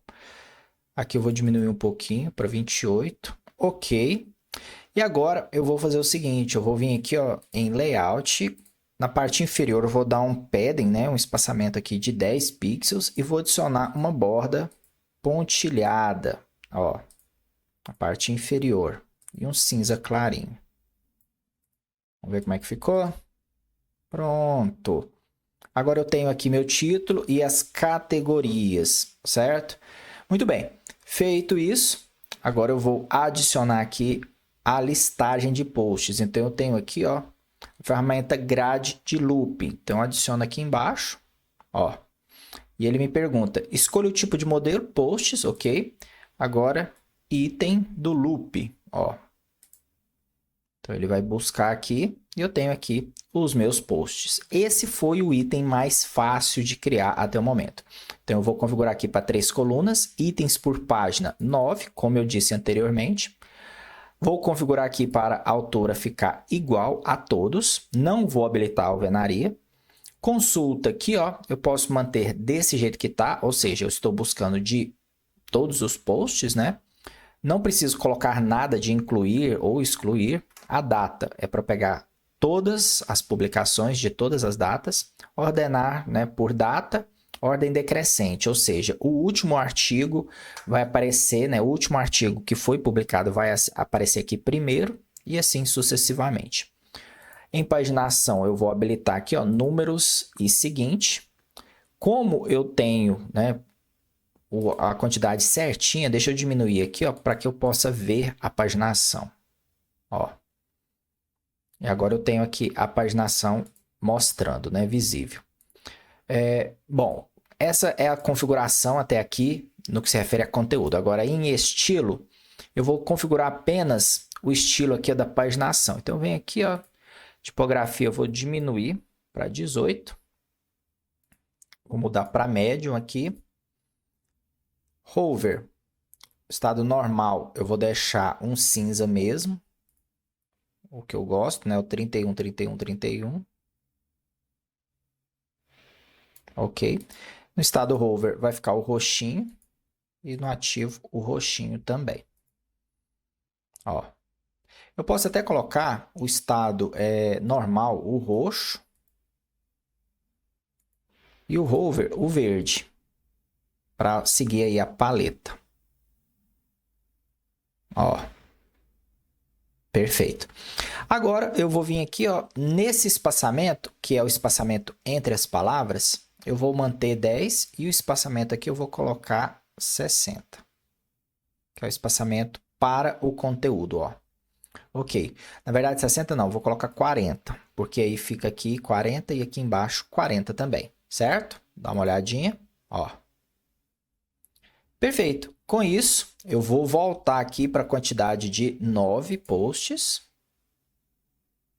Aqui eu vou diminuir um pouquinho para 28. Ok. E agora eu vou fazer o seguinte. Eu vou vir aqui ó, em Layout. Na parte inferior eu vou dar um padding, né? Um espaçamento aqui de 10 pixels. E vou adicionar uma borda pontilhada. Ó. Na parte inferior. E um cinza clarinho. Vamos ver como é que ficou. Pronto. Agora eu tenho aqui meu título e as categorias, certo? Muito bem. Feito isso, agora eu vou adicionar aqui a listagem de posts. Então eu tenho aqui, ó, a ferramenta Grade de Loop. Então eu adiciono aqui embaixo, ó. E ele me pergunta: escolha o tipo de modelo, posts, ok? Agora item do loop, ó. Então ele vai buscar aqui e eu tenho aqui os meus posts. Esse foi o item mais fácil de criar até o momento. Então eu vou configurar aqui para 3 colunas, itens por página 9, como eu disse anteriormente. Vou configurar aqui para a autora ficar igual a todos, não vou habilitar a alvenaria. Consulta aqui, ó, eu posso manter desse jeito que está, ou seja, eu estou buscando de todos os posts, né? Não preciso colocar nada de incluir ou excluir. A data é para pegar todas as publicações de todas as datas, ordenar, né, por data, ordem decrescente, ou seja, o último artigo vai aparecer, né, o último artigo que foi publicado vai aparecer aqui primeiro e assim sucessivamente. Em paginação eu vou habilitar aqui, ó, números e seguinte. Como eu tenho, né, a quantidade certinha, deixa eu diminuir aqui, ó, para que eu possa ver a paginação. Ó. E agora eu tenho aqui a paginação mostrando, né, visível. Bom, essa é a configuração até aqui no que se refere a conteúdo. Agora, em estilo, eu vou configurar apenas o estilo aqui da paginação. Então, eu venho aqui, ó, tipografia, eu vou diminuir para 18. Vou mudar para médium aqui. Hover, estado normal, eu vou deixar um cinza mesmo. O que eu gosto, né? O 31, 31, 31. Ok. No estado hover vai ficar o roxinho. E no ativo o roxinho também. Ó. Eu posso até colocar o estado normal, o roxo. E o hover, o verde. Para seguir aí a paleta. Ó. Perfeito. Agora eu vou vir aqui, ó, nesse espaçamento, que é o espaçamento entre as palavras, eu vou manter 10 e o espaçamento aqui eu vou colocar 60, que é o espaçamento para o conteúdo, ó. Ok, na verdade 60 não, vou colocar 40, porque aí fica aqui 40 e aqui embaixo 40 também, certo? Dá uma olhadinha, ó. Perfeito. Com isso, eu vou voltar aqui para a quantidade de 9 posts.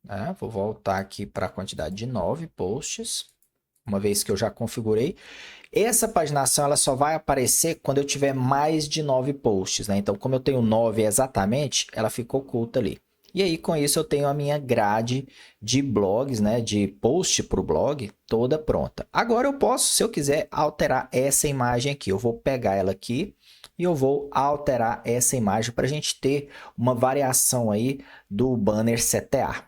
Né? Vou voltar aqui para a quantidade de 9 posts, uma vez que eu já configurei. Essa paginação ela só vai aparecer quando eu tiver mais de 9 posts. Né? Então, como eu tenho 9 exatamente, ela fica oculta ali. E aí, com isso, eu tenho a minha grade de blogs, né, de post para o blog, toda pronta. Agora, eu posso, se eu quiser, alterar essa imagem aqui. Eu vou pegar ela aqui e eu vou alterar essa imagem para a gente ter uma variação aí do banner CTA.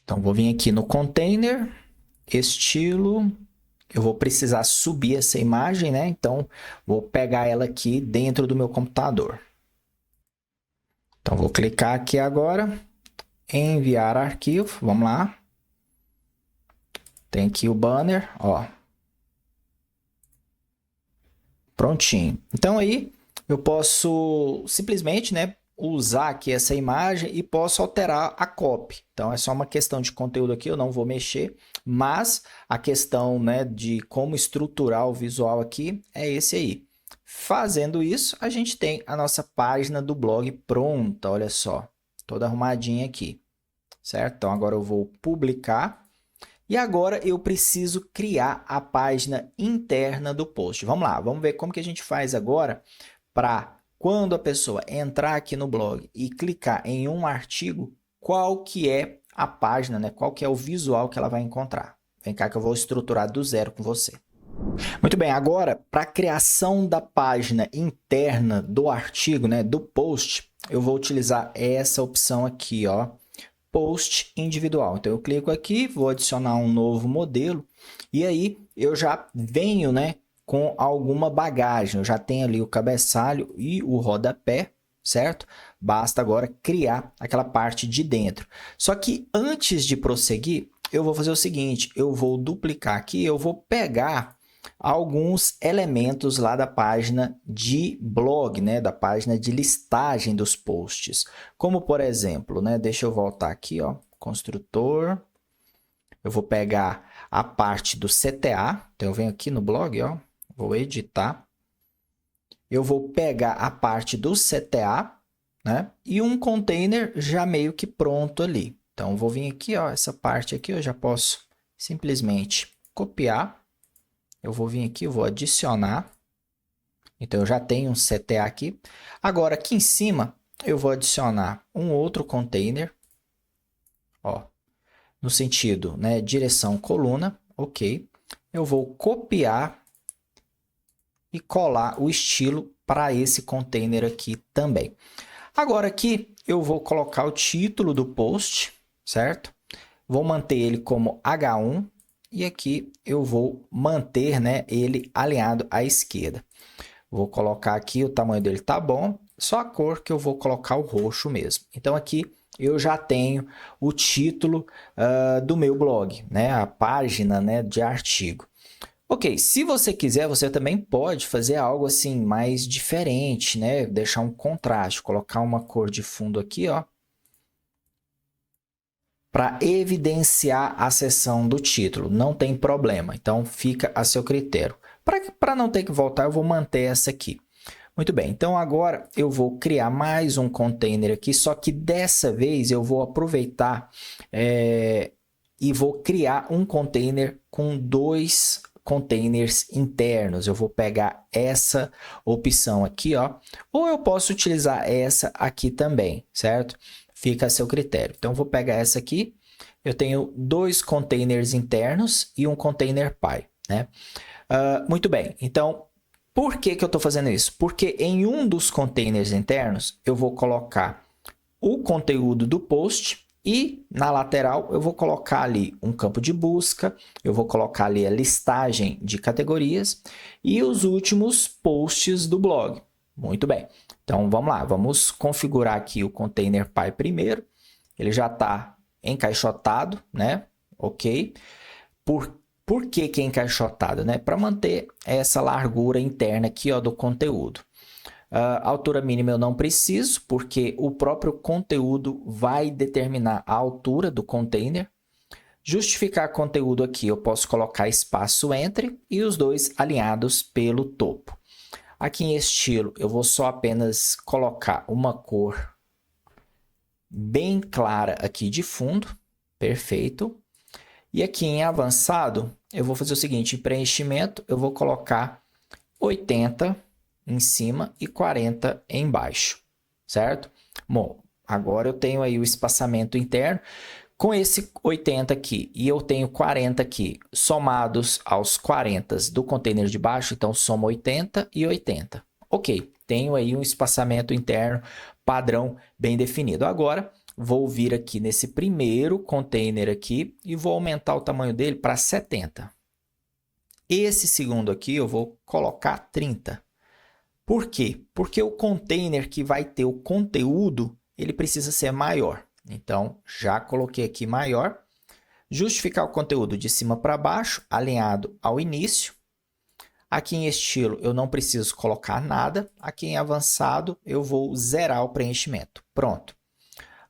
Então, vou vir aqui no container, estilo, eu vou precisar subir essa imagem, né? Então, vou pegar ela aqui dentro do meu computador. Então, vou clicar aqui agora, enviar arquivo, vamos lá. Tem aqui o banner, ó. Prontinho. Então, aí, eu posso simplesmente, né, usar aqui essa imagem e posso alterar a copy. Então, é só uma questão de conteúdo aqui, eu não vou mexer, mas a questão, né, de como estruturar o visual aqui é esse aí. Fazendo isso, a gente tem a nossa página do blog pronta, olha só, toda arrumadinha aqui, certo? Então, agora eu vou publicar e agora eu preciso criar a página interna do post. Vamos lá, vamos ver como que a gente faz agora para quando a pessoa entrar aqui no blog e clicar em um artigo, qual que é a página, né? Qual que é o visual que ela vai encontrar. Vem cá que eu vou estruturar do zero com você. Muito bem, agora para a criação da página interna do artigo, né, do post, eu vou utilizar essa opção aqui, ó, post individual. Então eu clico aqui, vou adicionar um novo modelo e aí eu já venho, né, com alguma bagagem. Eu já tenho ali o cabeçalho e o rodapé, certo? Basta agora criar aquela parte de dentro. Só que antes de prosseguir, eu vou fazer o seguinte, eu vou duplicar aqui, eu vou pegar alguns elementos lá da página de blog, né, da página de listagem dos posts. Como, por exemplo, né, deixa eu voltar aqui, ó, construtor. Eu vou pegar a parte do CTA, então eu venho aqui no blog, ó, vou editar. Eu vou pegar a parte do CTA, né, e um container já meio que pronto ali. Então, eu vou vir aqui, ó, essa parte aqui eu já posso simplesmente copiar. Eu vou vir aqui, eu vou adicionar. Então, eu já tenho um CTA aqui. Agora, aqui em cima, eu vou adicionar um outro container. Ó, no sentido, né, direção coluna. Ok. Eu vou copiar e colar o estilo para esse container aqui também. Agora, aqui, eu vou colocar o título do post, certo? Vou manter ele como H1. E aqui eu vou manter, né, ele alinhado à esquerda. Vou colocar aqui, o tamanho dele tá bom, só a cor que eu vou colocar o roxo mesmo. Então aqui eu já tenho o título do meu blog, né, a página, né, de artigo. Ok, se você quiser, você também pode fazer algo assim mais diferente, né, deixar um contraste, colocar uma cor de fundo aqui, ó, para evidenciar a seção do título. Não tem problema, então fica a seu critério. Para não ter que voltar, eu vou manter essa aqui. Muito bem, então agora eu vou criar mais um container aqui, só que dessa vez eu vou aproveitar e vou criar um container com dois containers internos. Eu vou pegar essa opção aqui, ó, ou eu posso utilizar essa aqui também, certo? Fica a seu critério. Então, vou pegar essa aqui. Eu tenho dois containers internos e um container pai, né? Muito bem. Então, por que eu estou fazendo isso? Porque em um dos containers internos, eu vou colocar o conteúdo do post e na lateral eu vou colocar ali um campo de busca, eu vou colocar ali a listagem de categorias e os últimos posts do blog. Muito bem. Então, vamos lá, vamos configurar aqui o container Pi primeiro. Ele já está encaixotado, né? Ok. Por que que é encaixotado, né? Para manter essa largura interna aqui, ó, do conteúdo. A altura mínima eu não preciso, porque o próprio conteúdo vai determinar a altura do container. Justificar conteúdo aqui, eu posso colocar espaço entre e os dois alinhados pelo topo. Aqui em estilo, eu vou só apenas colocar uma cor bem clara aqui de fundo. Perfeito. E aqui em avançado, eu vou fazer o seguinte, em preenchimento, eu vou colocar 80 em cima e 40 embaixo, certo? Bom, agora eu tenho aí o espaçamento interno. Com esse 80 aqui e eu tenho 40 aqui, somados aos 40 do container de baixo, então soma 80 e 80. Ok, tenho aí um espaçamento interno padrão bem definido. Agora, vou vir aqui nesse primeiro container aqui e vou aumentar o tamanho dele para 70. Esse segundo aqui eu vou colocar 30. Por quê? Porque o container que vai ter o conteúdo, ele precisa ser maior. Então, já coloquei aqui maior. Justificar o conteúdo de cima para baixo, alinhado ao início. Aqui em estilo, eu não preciso colocar nada. Aqui em avançado, eu vou zerar o preenchimento. Pronto.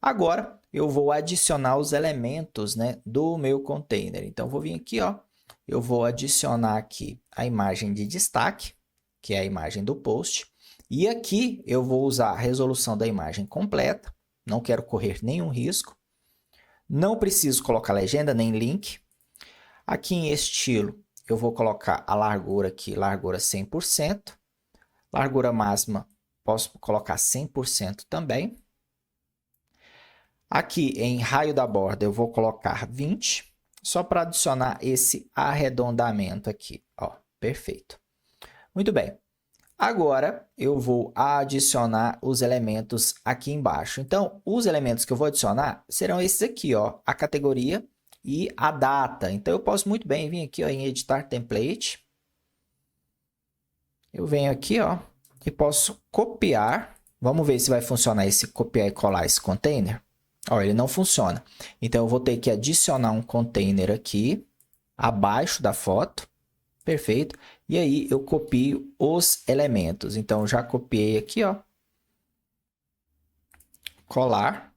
Agora, eu vou adicionar os elementos, né, do meu container. Então, vou vir aqui, ó. Eu vou adicionar aqui a imagem de destaque, que é a imagem do post. E aqui eu vou usar a resolução da imagem completa. Não quero correr nenhum risco. Não preciso colocar legenda nem link. Aqui em estilo, eu vou colocar a largura aqui, largura 100%. Largura máxima, posso colocar 100% também. Aqui em raio da borda, eu vou colocar 20, só para adicionar esse arredondamento aqui. Ó, perfeito. Muito bem. Agora, eu vou adicionar os elementos aqui embaixo. Então, os elementos que eu vou adicionar serão esses aqui, ó, a categoria e a data. Então, eu posso muito bem vir aqui, ó, em editar template. Eu venho aqui, ó, e posso copiar. Vamos ver se vai funcionar esse copiar e colar esse container. Ó, ele não funciona. Então, eu vou ter que adicionar um container aqui, abaixo da foto. Perfeito. E aí, eu copio os elementos. Então, eu já copiei aqui, ó. Colar.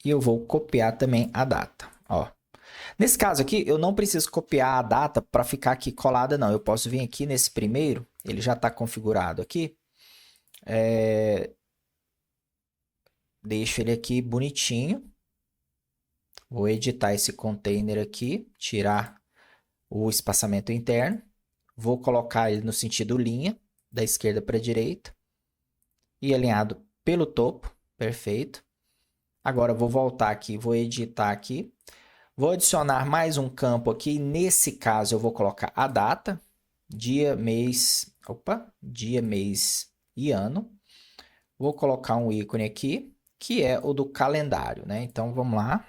E eu vou copiar também a data, ó. Nesse caso aqui, eu não preciso copiar a data para ficar aqui colada, não. Eu posso vir aqui nesse primeiro, ele já está configurado aqui. Deixo ele aqui bonitinho. Vou editar esse container aqui, tirar o espaçamento interno. Vou colocar ele no sentido linha, da esquerda para a direita. E alinhado pelo topo, perfeito. Agora, vou voltar aqui, vou editar aqui. Vou adicionar mais um campo aqui. Nesse caso, eu vou colocar a data, dia, mês e ano. Vou colocar um ícone aqui, que é o do calendário, né? Então, vamos lá.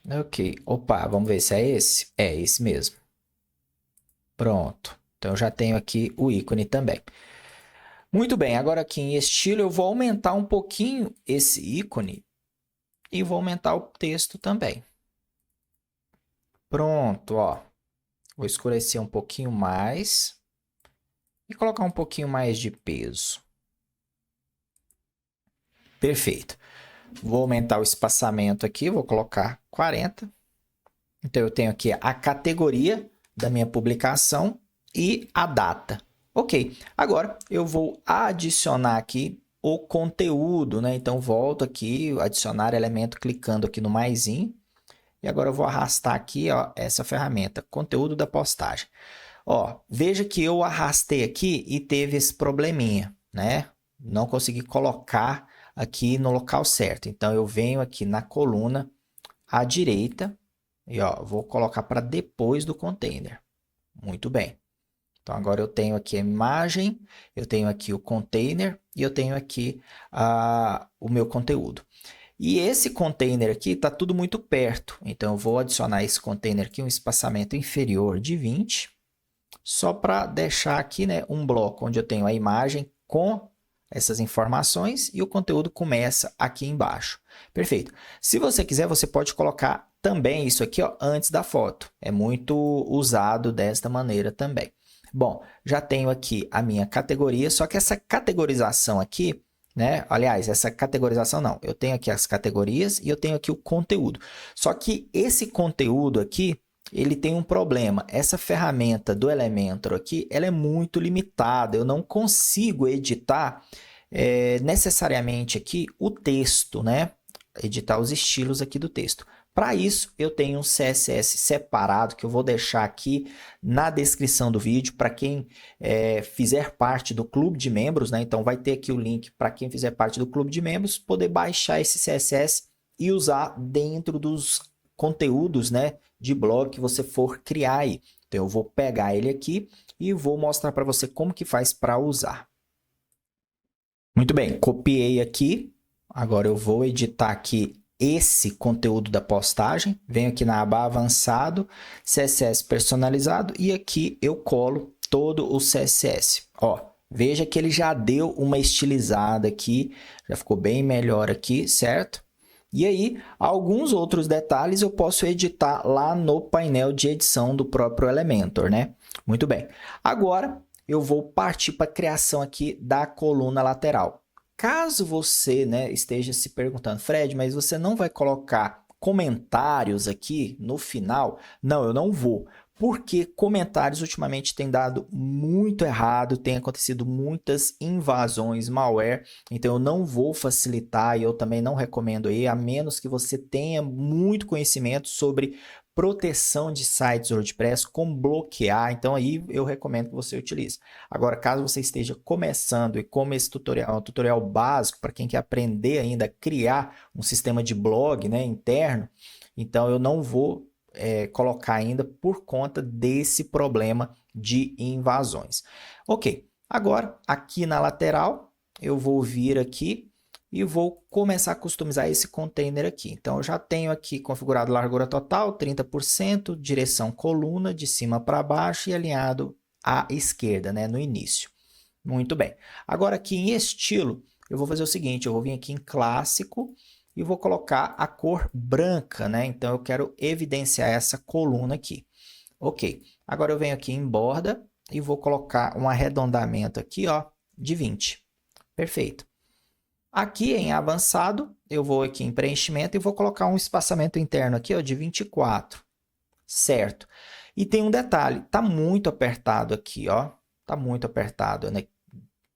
Ok. Opa, vamos ver se é esse. É esse mesmo. Pronto. Então, eu já tenho aqui o ícone também. Muito bem. Agora, aqui em estilo, eu vou aumentar um pouquinho esse ícone e vou aumentar o texto também. Pronto, ó. Vou escurecer um pouquinho mais e colocar um pouquinho mais de peso. Perfeito. Vou aumentar o espaçamento aqui, vou colocar 40. Então, eu tenho aqui a categoria da minha publicação e a data. Ok, agora eu vou adicionar aqui o conteúdo, né? Então, volto aqui, adicionar elemento, clicando aqui no maisinho. E agora eu vou arrastar aqui, ó, essa ferramenta, conteúdo da postagem. Ó, veja que eu arrastei aqui e teve esse probleminha, né? Não consegui colocar aqui no local certo. Então, eu venho aqui na coluna à direita e ó, vou colocar para depois do container. Muito bem. Então, agora eu tenho aqui a imagem, eu tenho aqui o container e eu tenho aqui o meu conteúdo. E esse container aqui está tudo muito perto. Então, eu vou adicionar esse container aqui, um espaçamento inferior de 20. só para deixar aqui, né, um bloco onde eu tenho a imagem com essas informações e o conteúdo começa aqui embaixo. Perfeito. Se você quiser, você pode colocar também isso aqui, ó, antes da foto. É muito usado desta maneira também. Bom, já tenho aqui a minha categoria, só que essa categorização aqui, né? Aliás, essa categorização não. Eu tenho aqui as categorias e eu tenho aqui o conteúdo. Só que esse conteúdo aqui, ele tem um problema. Essa ferramenta do Elementor aqui, ela é muito limitada. Eu não consigo editar necessariamente aqui o texto, né? Editar os estilos aqui do texto. Para isso, eu tenho um CSS separado que eu vou deixar aqui na descrição do vídeo para quem fizer parte do clube de membros, né? Então, vai ter aqui o link para quem fizer parte do clube de membros poder baixar esse CSS e usar dentro dos conteúdos, né, de blog que você for criar aí. Então, eu vou pegar ele aqui e vou mostrar para você como que faz para usar. Muito bem, copiei aqui. Agora eu vou editar aqui esse conteúdo da postagem. Venho aqui na aba avançado, CSS personalizado e aqui eu colo todo o CSS. Ó, veja que ele já deu uma estilizada aqui, já ficou bem melhor aqui, certo? E aí, alguns outros detalhes eu posso editar lá no painel de edição do próprio Elementor, né? Muito bem. Agora, eu vou partir para a criação aqui da coluna lateral. Caso você, né, esteja se perguntando, Fred, mas você não vai colocar comentários aqui no final? Não, eu não vou. Porque comentários ultimamente têm dado muito errado, tem acontecido muitas invasões, malware, então eu não vou facilitar e eu também não recomendo aí, a menos que você tenha muito conhecimento sobre proteção de sites WordPress, como bloquear, então aí eu recomendo que você utilize. Agora, caso você esteja começando e como esse tutorial é um tutorial básico para quem quer aprender ainda a criar um sistema de blog, né, interno, então eu não vou colocar ainda por conta desse problema de invasões. Ok, agora aqui na lateral eu vou vir aqui e vou começar a customizar esse container aqui. Então eu já tenho aqui configurado largura total, 30%, direção coluna de cima para baixo e alinhado à esquerda, né, no início. Muito bem. Agora aqui em estilo, eu vou fazer o seguinte, eu vou vir aqui em clássico e vou colocar a cor branca, né? Então, eu quero evidenciar essa coluna aqui. Ok. Agora, eu venho aqui em borda e vou colocar um arredondamento aqui, ó, de 20. Perfeito. Aqui em avançado, eu vou aqui em preenchimento e vou colocar um espaçamento interno aqui, ó, de 24. Certo. E tem um detalhe, tá muito apertado aqui, ó. Tá muito apertado, né?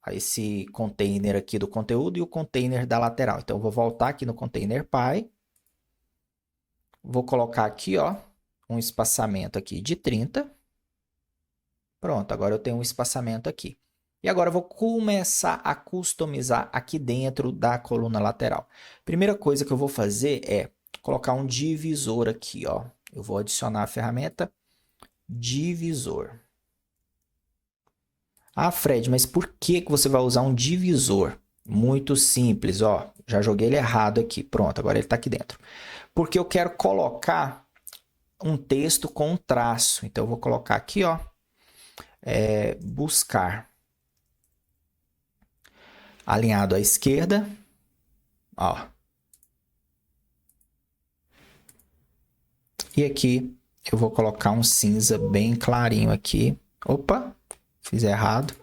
Esse container aqui do conteúdo e o container da lateral. Então, eu vou voltar aqui no container Py. Vou colocar aqui, ó, um espaçamento aqui de 30. Pronto, agora eu tenho um espaçamento aqui. E agora eu vou começar a customizar aqui dentro da coluna lateral. Primeira coisa que eu vou fazer é colocar um divisor aqui, ó. Eu vou adicionar a ferramenta divisor. Ah, Fred, mas por que você vai usar um divisor? Muito simples, ó. Já joguei ele errado aqui. Pronto, agora ele está aqui dentro. Porque eu quero colocar um texto com um traço. Então, eu vou colocar aqui, ó. Buscar. Alinhado à esquerda. Ó. E aqui eu vou colocar um cinza bem clarinho aqui. Opa, fiz errado.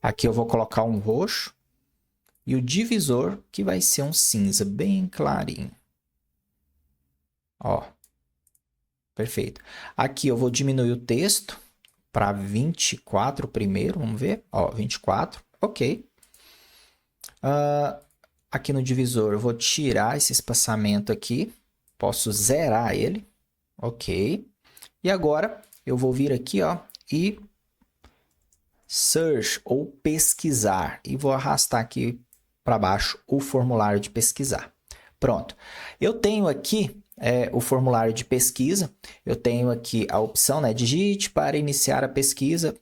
Aqui eu vou colocar um roxo. E o divisor que vai ser um cinza bem clarinho. Ó. Perfeito. Aqui eu vou diminuir o texto para 24 primeiro. Vamos ver. Ó, 24. Ok. Aqui no divisor eu vou tirar esse espaçamento aqui. Posso zerar ele. Ok. E agora eu vou vir aqui, ó, e search ou pesquisar. E vou arrastar aqui para baixo o formulário de pesquisar. Pronto. Eu tenho aqui o formulário de pesquisa. Eu tenho aqui a opção, né? Digite para iniciar a pesquisa.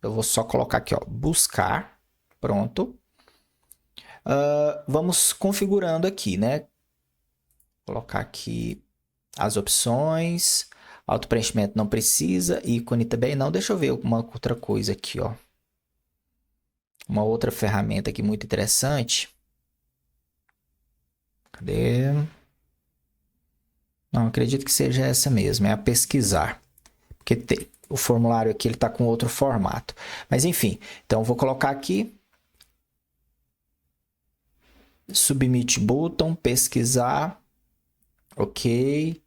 Eu vou só colocar aqui, ó, buscar. Pronto. Vamos configurando aqui, né? Vou colocar aqui as opções. Auto-preenchimento não precisa, ícone também não. Deixa eu ver uma outra coisa aqui, ó. Uma outra ferramenta aqui muito interessante. Cadê? Não, acredito que seja essa mesmo, é a pesquisar. Porque o formulário aqui ele está com outro formato. Mas enfim, então eu vou colocar aqui. Submit button, pesquisar. Ok.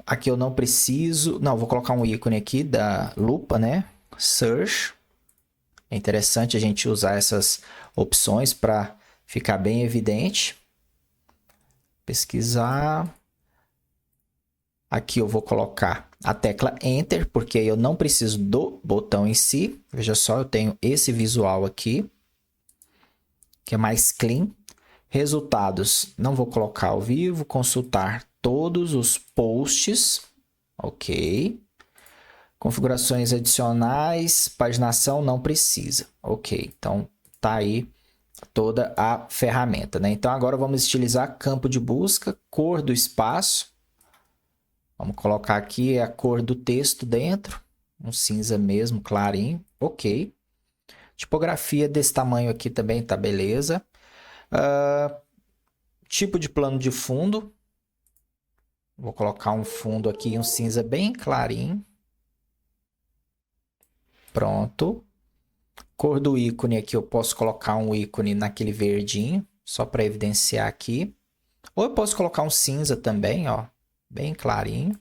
Aqui eu não preciso. Não, vou colocar um ícone aqui da lupa, né? Search. É interessante a gente usar essas opções para ficar bem evidente. Pesquisar. Aqui eu vou colocar a tecla Enter, porque eu não preciso do botão em si. Veja só, eu tenho esse visual aqui, que é mais clean. Resultados, não vou colocar ao vivo. Consultar todos os posts. Ok. Configurações adicionais, paginação não precisa. Ok, então tá aí toda a ferramenta, né? Então agora vamos estilizar campo de busca, cor do espaço. Vamos colocar aqui a cor do texto dentro, um cinza mesmo, clarinho. Ok. Tipografia desse tamanho aqui também tá beleza. Tipo de plano de fundo. Vou colocar um fundo aqui, um cinza bem clarinho. Pronto. Cor do ícone aqui, eu posso colocar um ícone naquele verdinho, só para evidenciar aqui. Ou eu posso colocar um cinza também, ó, bem clarinho.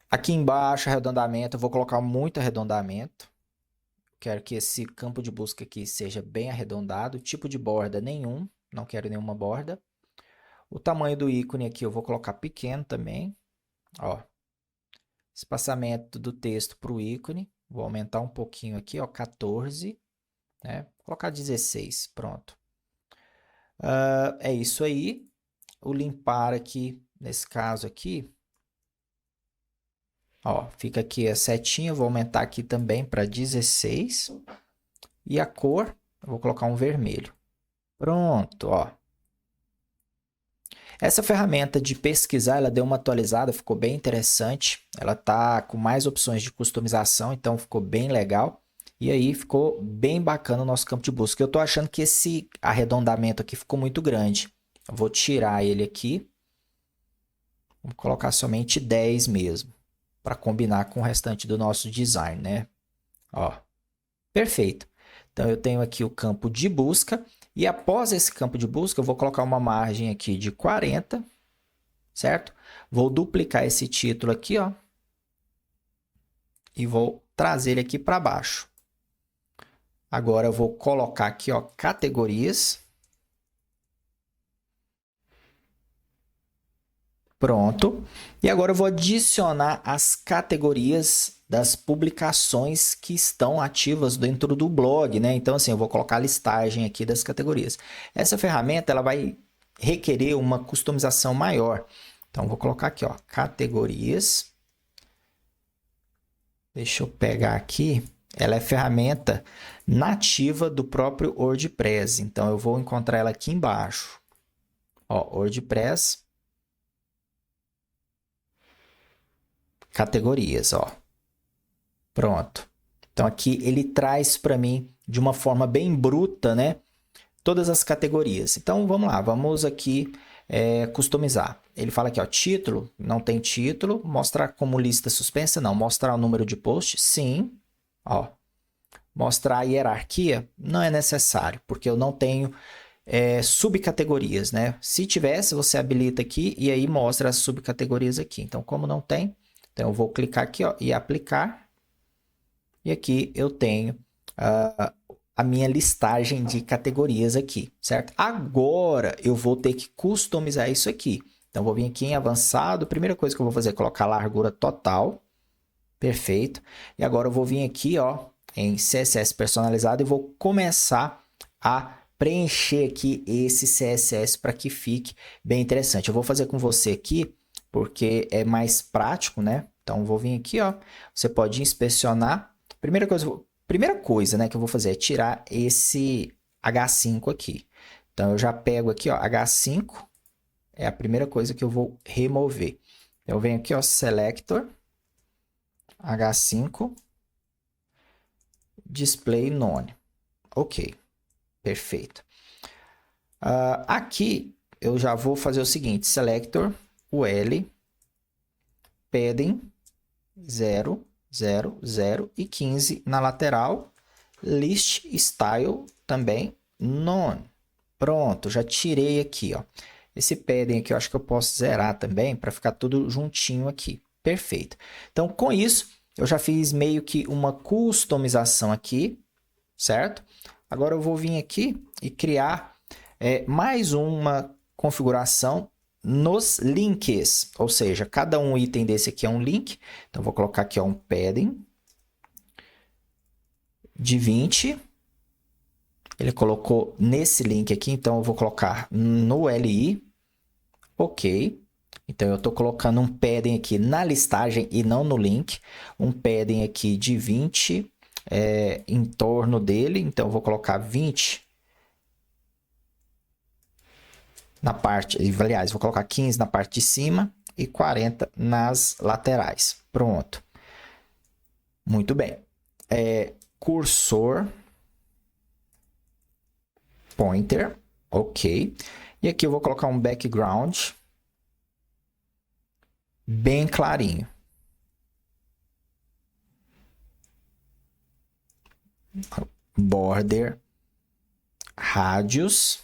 Aqui embaixo, arredondamento, eu vou colocar muito arredondamento. Quero que esse campo de busca aqui seja bem arredondado. Tipo de borda, nenhum, não quero nenhuma borda. O tamanho do ícone aqui eu vou colocar pequeno também, ó. Espaçamento do texto para o ícone, vou aumentar um pouquinho aqui, ó, 14, né? Vou colocar 16, pronto. É isso aí. O limpar aqui, nesse caso aqui, ó, fica aqui a setinha, vou aumentar aqui também para 16. E a cor, eu vou colocar um vermelho. Pronto, ó. Essa ferramenta de pesquisar, ela deu uma atualizada, ficou bem interessante. Ela tá com mais opções de customização, então ficou bem legal. E aí ficou bem bacana o nosso campo de busca. Eu tô achando que esse arredondamento aqui ficou muito grande. Eu vou tirar ele aqui. Vamos colocar somente 10 mesmo, para combinar com o restante do nosso design, né? Ó, perfeito. Então eu tenho aqui o campo de busca. E após esse campo de busca, eu vou colocar uma margem aqui de 40, certo? Vou duplicar esse título aqui, ó. E vou trazer ele aqui para baixo. Agora eu vou colocar aqui, ó, categorias. Pronto. E agora eu vou adicionar as categorias das publicações que estão ativas dentro do blog, né? Então, assim, eu vou colocar a listagem aqui das categorias. Essa ferramenta, ela vai requerer uma customização maior. Então, vou colocar aqui, ó, categorias. Deixa eu pegar aqui. Ela é ferramenta nativa do próprio WordPress. Então, eu vou encontrar ela aqui embaixo. Ó, WordPress. Categorias, ó. Pronto. Então aqui ele traz para mim de uma forma bem bruta, né? Todas as categorias. Então vamos lá, vamos aqui customizar. Ele fala aqui, ó, título, não tem título. Mostrar como lista suspensa, não. Mostrar o número de post, sim. Ó. Mostrar a hierarquia, não é necessário, porque eu não tenho subcategorias, né? Se tivesse, você habilita aqui e aí mostra as subcategorias aqui. Então, como não tem, então eu vou clicar aqui, ó, e aplicar. E aqui eu tenho a minha listagem de categorias aqui, certo? Agora eu vou ter que customizar isso aqui. Então, vou vir aqui em avançado. Primeira coisa que eu vou fazer é colocar a largura total. Perfeito. E agora eu vou vir aqui, ó, em CSS personalizado e vou começar a preencher aqui esse CSS para que fique bem interessante. Eu vou fazer com você aqui porque é mais prático, né? Então, vou vir aqui, ó. Você pode inspecionar. Primeira coisa, né, que eu vou fazer é tirar esse H5 aqui. Então, eu já pego aqui, ó, H5. É a primeira coisa que eu vou remover. Eu venho aqui, ó, Selector, H5, Display None. Ok, perfeito. Aqui eu já vou fazer o seguinte, Selector, UL, Padding, 0, 0, 0 e 15 na lateral. List Style também, None. Pronto, já tirei aqui, ó. Esse padding aqui eu acho que eu posso zerar também para ficar tudo juntinho aqui. Perfeito. Então, com isso, eu já fiz meio que uma customização aqui, certo? Agora eu vou vir aqui e criar mais uma configuração nos links, ou seja, cada um item desse aqui é um link. Então, vou colocar aqui ó, um padding de 20. Ele colocou nesse link aqui, então eu vou colocar no LI. Ok. Então eu estou colocando um padding aqui na listagem e não no link. Um padding aqui de 20 em torno dele. Então eu vou colocar 20 na parte, aliás, vou colocar 15 na parte de cima e 40 nas laterais. Pronto. Muito bem. Cursor, pointer, ok. E aqui eu vou colocar um background bem clarinho. Border, radius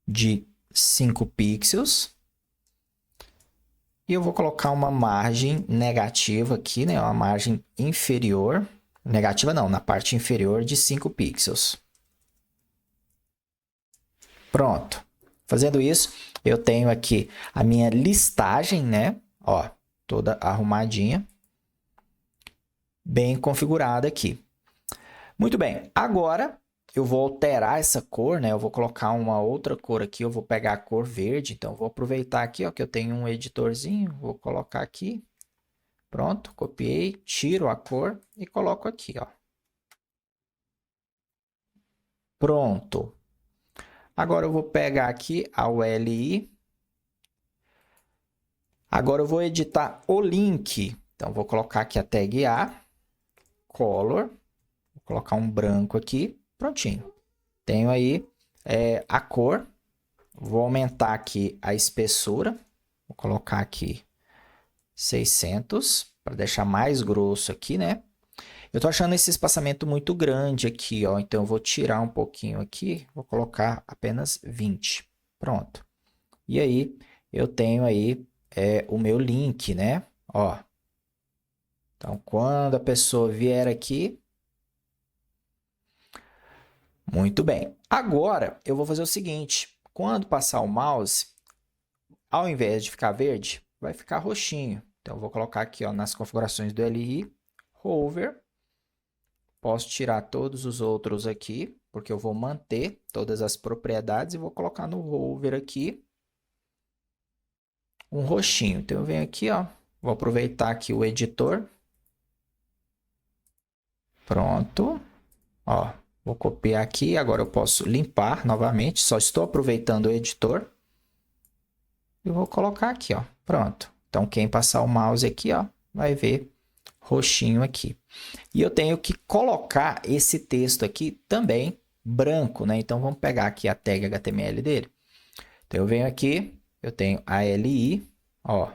de 5 pixels. E eu vou colocar uma margem negativa aqui, né? Uma margem inferior. Negativa não, na parte inferior de 5 pixels. Pronto. Fazendo isso, eu tenho aqui a minha listagem, né? Ó, toda arrumadinha. Bem configurada aqui. Muito bem. Agora, eu vou alterar essa cor, né? Eu vou colocar uma outra cor aqui. Eu vou pegar a cor verde. Então, eu vou aproveitar aqui, ó, que eu tenho um editorzinho. Vou colocar aqui. Pronto, copiei, tiro a cor e coloco aqui, ó. Pronto. Agora eu vou pegar aqui a ULI. Agora eu vou editar o link. Então, vou colocar aqui a tag A, color, vou colocar um branco aqui, prontinho. Tenho aí a cor, vou aumentar aqui a espessura, vou colocar aqui 600, para deixar mais grosso aqui, né? Eu tô achando esse espaçamento muito grande aqui, ó, então eu vou tirar um pouquinho aqui, vou colocar apenas 20. Pronto. E aí, eu tenho aí o meu link, né? Ó. Então, quando a pessoa vier aqui... Muito bem. Agora, eu vou fazer o seguinte. Quando passar o mouse, ao invés de ficar verde, vai ficar roxinho. Então, eu vou colocar aqui ó, nas configurações do LI, Hover. Posso tirar todos os outros aqui, porque eu vou manter todas as propriedades e vou colocar no Hover aqui um roxinho. Então, eu venho aqui, ó, vou aproveitar aqui o editor. Pronto. Ó, vou copiar aqui. Agora eu posso limpar novamente. Só estou aproveitando o editor. E vou colocar aqui, ó. Pronto. Então, quem passar o mouse aqui, ó, vai ver roxinho aqui. E eu tenho que colocar esse texto aqui também branco, né? Então, vamos pegar aqui a tag HTML dele. Então, eu venho aqui, eu tenho a LI, ó.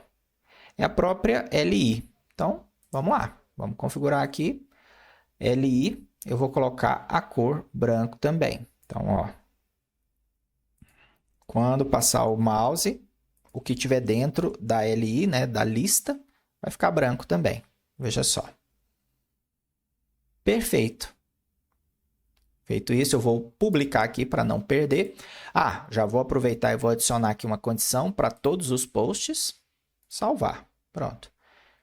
É a própria LI. Então, vamos lá. Vamos configurar aqui. LI, eu vou colocar a cor branco também. Então, ó. Quando passar o mouse, o que tiver dentro da LI, né, da lista, vai ficar branco também. Veja só. Perfeito. Feito isso, eu vou publicar aqui para não perder. Ah, já vou aproveitar e vou adicionar aqui uma condição para todos os posts. Salvar. Pronto.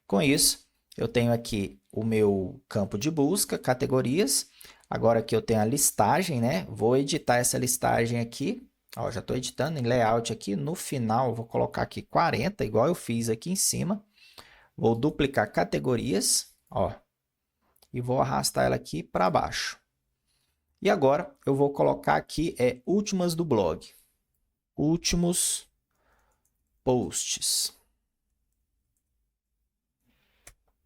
Com isso, eu tenho aqui o meu campo de busca, categorias. Agora aqui eu tenho a listagem, né? Vou editar essa listagem aqui. Ó, já estou editando em layout aqui. No final, eu vou colocar aqui 40, igual eu fiz aqui em cima. Vou duplicar categorias, ó. E vou arrastar ela aqui para baixo. E agora, eu vou colocar aqui últimas do blog. Últimos posts.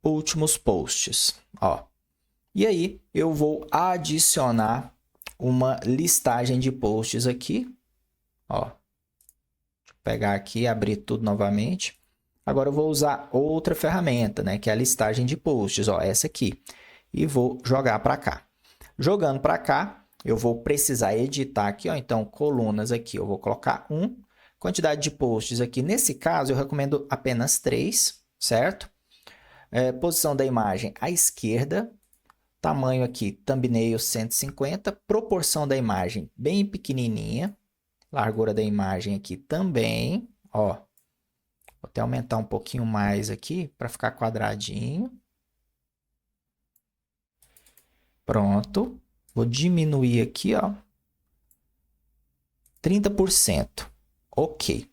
Últimos posts, ó. E aí, eu vou adicionar uma listagem de posts aqui, ó. Deixa eu pegar aqui, abrir tudo novamente. Agora eu vou usar outra ferramenta, né, que é a listagem de posts, ó, essa aqui. E vou jogar para cá. Jogando para cá, eu vou precisar editar aqui, ó. Então, colunas aqui, eu vou colocar 1. Quantidade de posts aqui, nesse caso, eu recomendo apenas 3, certo? Posição da imagem à esquerda. Tamanho aqui, thumbnail 150. Proporção da imagem bem pequenininha. Largura da imagem aqui também, ó. Vou até aumentar um pouquinho mais aqui para ficar quadradinho. Pronto. Vou diminuir aqui, ó. 30%. Ok.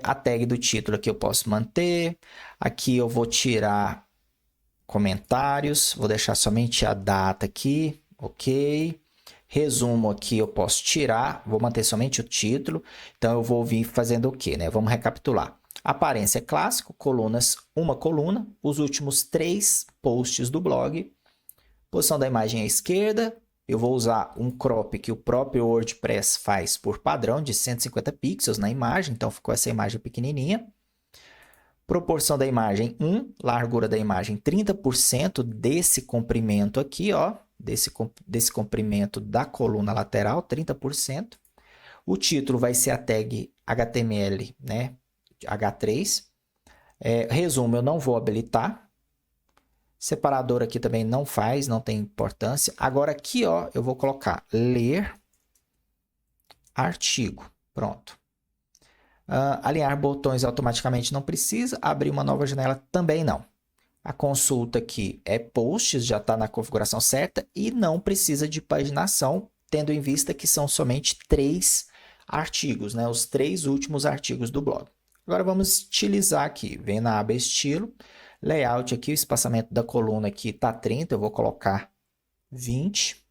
A tag do título aqui eu posso manter. Aqui eu vou tirar comentários. Vou deixar somente a data aqui. Ok. Resumo aqui eu posso tirar. Vou manter somente o título. Então eu vou vir fazendo o quê, né? Vamos recapitular. Aparência clássico, colunas, uma coluna. Os últimos 3 posts do blog. Posição da imagem à esquerda. Eu vou usar um crop que o próprio WordPress faz por padrão de 150 pixels na imagem. Então, ficou essa imagem pequenininha. Proporção da imagem 1. Largura da imagem 30% desse comprimento aqui, ó. Desse comprimento da coluna lateral, 30%. O título vai ser a tag HTML, né? H3. Resumo eu não vou habilitar. Separador aqui também não faz, não tem importância. Agora aqui, ó, eu vou colocar ler artigo. Pronto. Alinhar botões automaticamente não precisa. Abrir uma nova janela também não. A consulta aqui é posts, já está na configuração certa e não precisa de paginação, tendo em vista que são somente 3 artigos, né? Os 3 últimos artigos do blog. Agora vamos estilizar aqui. Vem na aba estilo. Layout aqui, o espaçamento da coluna aqui está 30, eu vou colocar 20.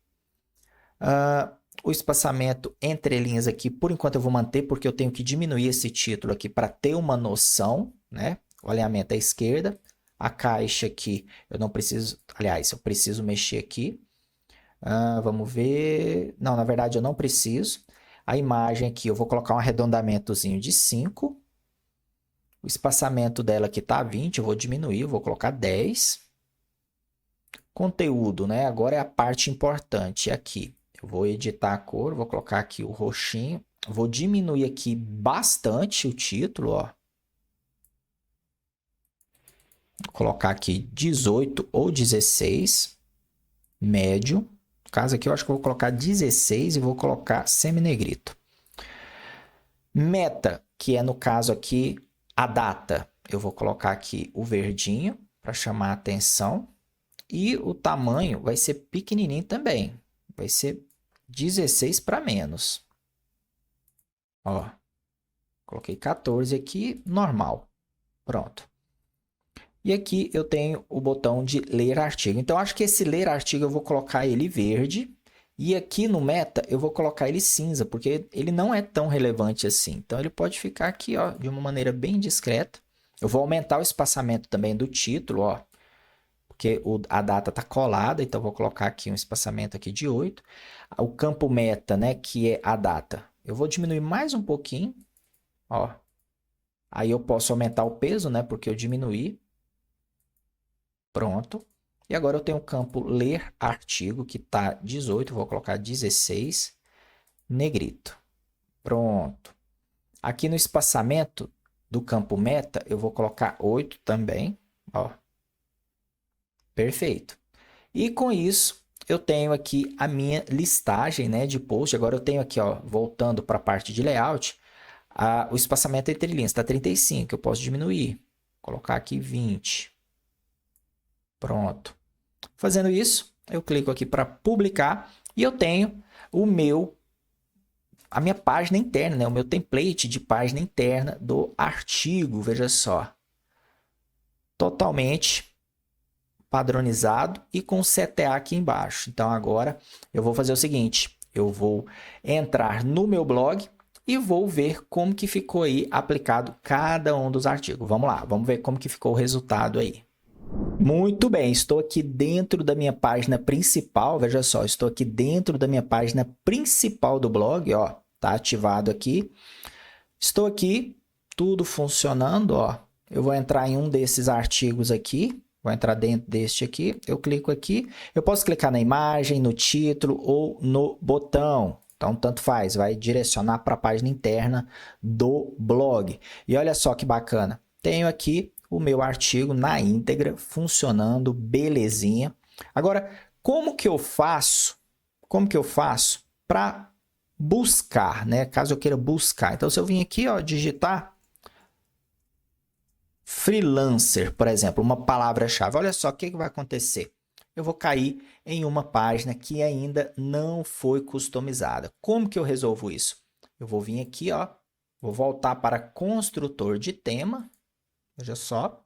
O espaçamento entre linhas aqui, por enquanto eu vou manter, porque eu tenho que diminuir esse título aqui para ter uma noção, né? O alinhamento à esquerda. A caixa aqui, eu não preciso, aliás, eu preciso mexer aqui. Vamos ver. Não, na verdade eu não preciso. A imagem aqui, eu vou colocar um arredondamentozinho de 5. O espaçamento dela aqui está 20, eu vou diminuir, eu vou colocar 10. Conteúdo, né? Agora é a parte importante aqui. Eu vou editar a cor, vou colocar aqui o roxinho. Vou diminuir aqui bastante o título, ó. Vou colocar aqui 18 ou 16, médio. No caso aqui eu acho que eu vou colocar 16 e vou colocar semi-negrito. Meta, que é no caso aqui a data, eu vou colocar aqui o verdinho para chamar a atenção. E o tamanho vai ser pequenininho também. Vai ser 16 para menos. Ó, coloquei 14 aqui, normal. Pronto. E aqui eu tenho o botão de ler artigo. Então, acho que esse ler artigo eu vou colocar ele verde. E aqui no meta eu vou colocar ele cinza, porque ele não é tão relevante assim. Então, ele pode ficar aqui, ó, de uma maneira bem discreta. Eu vou aumentar o espaçamento também do título, ó. Porque a data está colada, então vou colocar aqui um espaçamento aqui de 8. O campo meta, né, que é a data, eu vou diminuir mais um pouquinho, ó. Aí eu posso aumentar o peso, né, porque eu diminuí. Pronto. E agora eu tenho o campo ler artigo, que está 18, vou colocar 16, negrito. Pronto. Aqui no espaçamento do campo meta, eu vou colocar 8 também, ó. Perfeito. E com isso, eu tenho aqui a minha listagem, né, de post. Agora eu tenho aqui, ó, voltando para a parte de layout, o espaçamento entre linhas está 35, eu posso diminuir. Colocar aqui 20. Pronto. Fazendo isso, eu clico aqui para publicar e eu tenho a minha página interna, né, o meu template de página interna do artigo, veja só. Totalmente padronizado e com CTA aqui embaixo. Então agora eu vou fazer o seguinte, eu vou entrar no meu blog, e vou ver como que ficou aí aplicado cada um dos artigos. Vamos lá, vamos ver como que ficou o resultado aí. Muito bem, estou aqui dentro da minha página principal, veja só, estou aqui dentro da minha página principal do blog, ó, tá ativado aqui. Estou aqui, tudo funcionando, ó. Eu vou entrar em um desses artigos aqui, vou entrar dentro deste aqui, eu clico aqui, eu posso clicar na imagem, no título ou no botão. Então, tanto faz, vai direcionar para a página interna do blog. E olha só que bacana, tenho aqui o meu artigo na íntegra, funcionando, belezinha. Agora, como que eu faço para buscar, né? Caso eu queira buscar. Então, se eu vim aqui, ó, digitar freelancer, por exemplo, uma palavra-chave, olha só o que vai acontecer. Eu vou cair em uma página que ainda não foi customizada. Como que eu resolvo isso? Eu vou vir aqui, ó, vou voltar para construtor de tema. Veja só.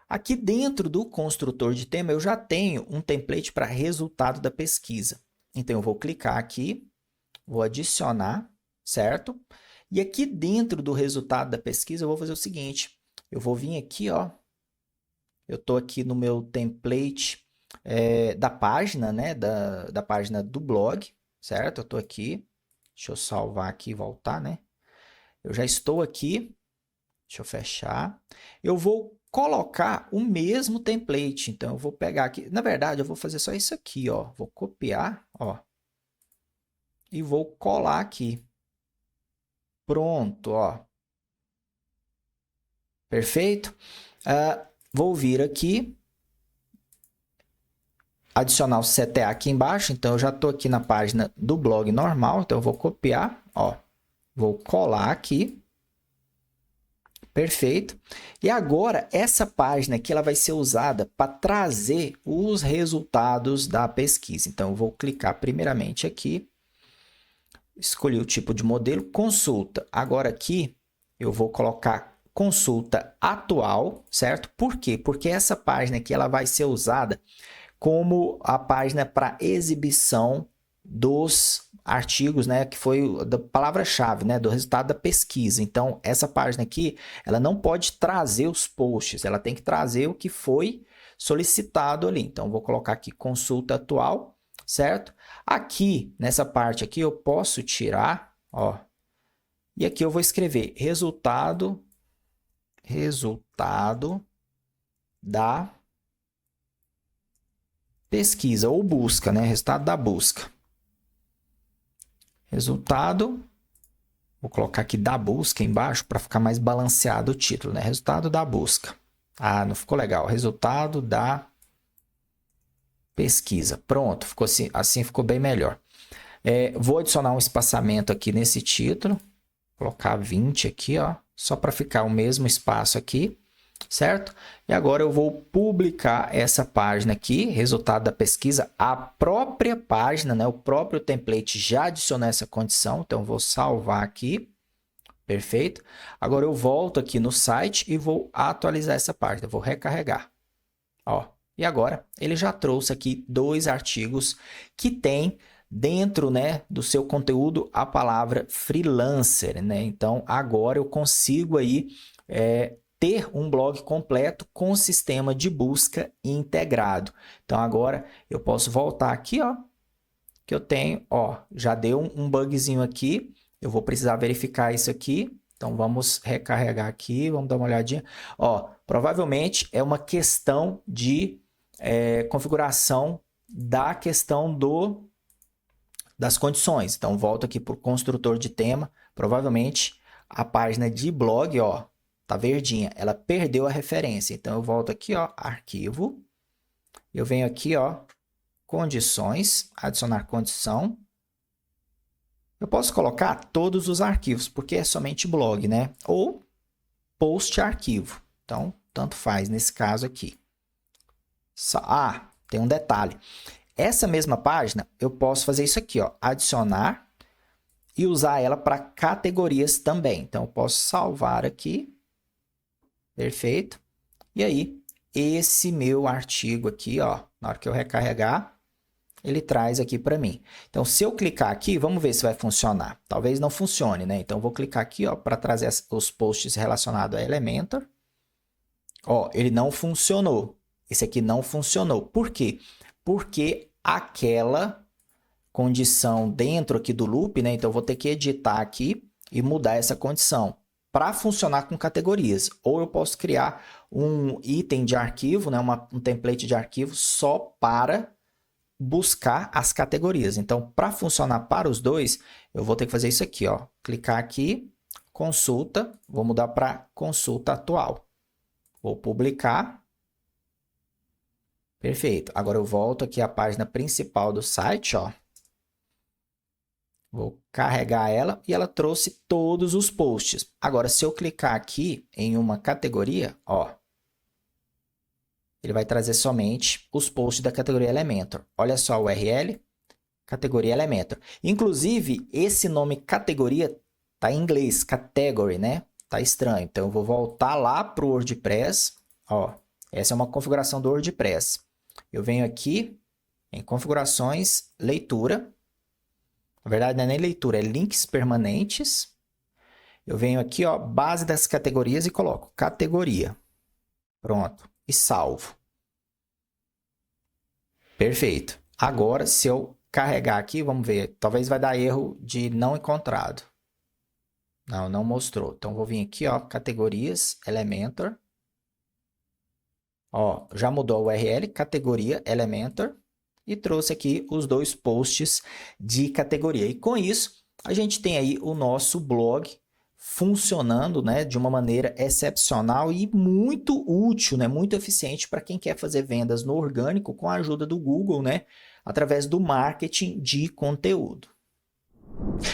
Aqui dentro do construtor de tema, eu já tenho um template para resultado da pesquisa. Então, eu vou clicar aqui, vou adicionar, certo? E aqui dentro do resultado da pesquisa, eu vou fazer o seguinte. Eu vou vir aqui, ó. Eu estou aqui no meu template da página, né? Da página do blog, certo? Eu estou aqui. Deixa eu salvar aqui e voltar, né? Eu já estou aqui. Deixa eu fechar. Eu vou colocar o mesmo template. Então, eu vou pegar aqui. Na verdade, eu vou fazer só isso aqui, ó. Vou copiar, ó. E vou colar aqui. Pronto, ó. Perfeito? Vou vir aqui. Adicionar o CTA aqui embaixo. Então, eu já estou aqui na página do blog normal. Então, eu vou copiar, ó. Vou colar aqui. Perfeito. E agora, essa página aqui ela vai ser usada para trazer os resultados da pesquisa. Então, eu vou clicar primeiramente aqui. Escolhi o tipo de modelo, consulta. Agora aqui, eu vou colocar consulta atual, certo? Por quê? Porque essa página aqui ela vai ser usada como a página para exibição dos artigos, né, que foi da palavra-chave, né, do resultado da pesquisa. Então, essa página aqui, ela não pode trazer os posts, ela tem que trazer o que foi solicitado ali. Então, vou colocar aqui consulta atual, certo? Aqui, nessa parte aqui, eu posso tirar, ó, e aqui eu vou escrever resultado da pesquisa ou busca, né? Resultado da busca. Resultado, vou colocar aqui da busca embaixo para ficar mais balanceado o título, né? Resultado da busca. Ah, não ficou legal. Resultado da pesquisa. Pronto, ficou assim ficou bem melhor. Vou adicionar um espaçamento aqui nesse título. Vou colocar 20 aqui, ó, só para ficar o mesmo espaço aqui. Certo? E agora eu vou publicar essa página aqui, resultado da pesquisa, a própria página, né? O próprio template já adicionou essa condição, então eu vou salvar aqui, perfeito? Agora eu volto aqui no site e vou atualizar essa página, eu vou recarregar, ó. E agora ele já trouxe aqui 2 artigos que tem dentro, né, do seu conteúdo a palavra freelancer, né? Então agora eu consigo aí ter um blog completo com sistema de busca integrado. Então, agora eu posso voltar aqui, ó, que eu tenho, ó, já deu um bugzinho aqui, eu vou precisar verificar isso aqui, então vamos recarregar aqui, vamos dar uma olhadinha. Ó, provavelmente é uma questão de configuração da questão das condições. Então, volto aqui para o construtor de tema, provavelmente a página de blog, ó, tá verdinha, ela perdeu a referência. Então, eu volto aqui, ó, arquivo. Eu venho aqui, ó, condições, adicionar condição. Eu posso colocar todos os arquivos, porque é somente blog, né? Ou post arquivo. Então, tanto faz nesse caso aqui. Tem um detalhe. Essa mesma página, eu posso fazer isso aqui, ó, adicionar e usar ela para categorias também. Então, eu posso salvar aqui. Perfeito. E aí, esse meu artigo aqui, ó, na hora que eu recarregar, ele traz aqui para mim. Então, se eu clicar aqui, vamos ver se vai funcionar. Talvez não funcione, né? Então, eu vou clicar aqui, ó, para trazer os posts relacionados a Elementor. Ó, ele não funcionou. Esse aqui não funcionou. Por quê? Porque aquela condição dentro aqui do loop, né? Então, eu vou ter que editar aqui e mudar essa condição para funcionar com categorias. Ou eu posso criar um item de arquivo, né? Um template de arquivo só para buscar as categorias. Então, para funcionar para os dois, eu vou ter que fazer isso aqui, ó. Clicar aqui, consulta, vou mudar para consulta atual. Vou publicar. Perfeito. Agora eu volto aqui à página principal do site, ó. Vou carregar ela e ela trouxe todos os posts. Agora, se eu clicar aqui em uma categoria, ó, ele vai trazer somente os posts da categoria Elementor. Olha só a URL, categoria Elementor. Inclusive, esse nome categoria tá em inglês, category, né? Tá estranho. Então, eu vou voltar lá para o WordPress. Ó, essa é uma configuração do WordPress. Eu venho aqui em configurações, leitura. Na verdade, não é nem leitura, é links permanentes. Eu venho aqui, ó, base das categorias e coloco categoria. Pronto. E salvo. Perfeito. Agora, se eu carregar aqui, vamos ver. Talvez vai dar erro de não encontrado. Não, não mostrou. Então, vou vir aqui, ó, categorias, Elementor. Ó, já mudou a URL, categoria, Elementor. E trouxe aqui os dois posts de categoria. E com isso, a gente tem aí o nosso blog funcionando, né, de uma maneira excepcional e muito útil, né, muito eficiente para quem quer fazer vendas no orgânico com a ajuda do Google, né, através do marketing de conteúdo.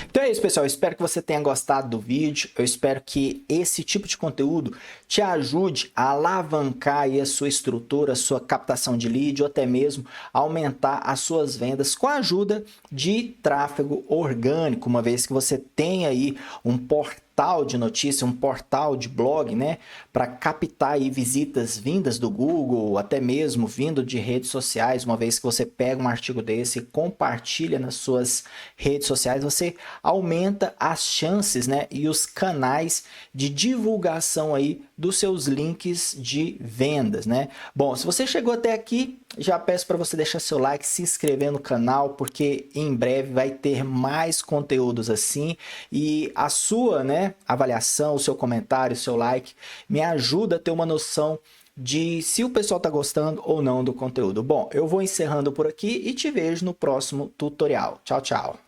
Então é isso, pessoal. Eu espero que você tenha gostado do vídeo. Eu espero que esse tipo de conteúdo te ajude a alavancar aí a sua estrutura, a sua captação de lead ou até mesmo aumentar as suas vendas com a ajuda de tráfego orgânico, uma vez que você tem aí um portal de notícia, um portal de blog, né, para captar aí visitas vindas do Google, até mesmo vindo de redes sociais. Uma vez que você pega um artigo desse e compartilha nas suas redes sociais, você aumenta as chances, né, e os canais de divulgação aí dos seus links de vendas, né? Bom, se você chegou até aqui, já peço para você deixar seu like, se inscrever no canal, porque em breve vai ter mais conteúdos assim e a sua, né, avaliação, o seu comentário, o seu like me ajuda a ter uma noção de se o pessoal está gostando ou não do conteúdo. Bom, eu vou encerrando por aqui e te vejo no próximo tutorial. Tchau, tchau!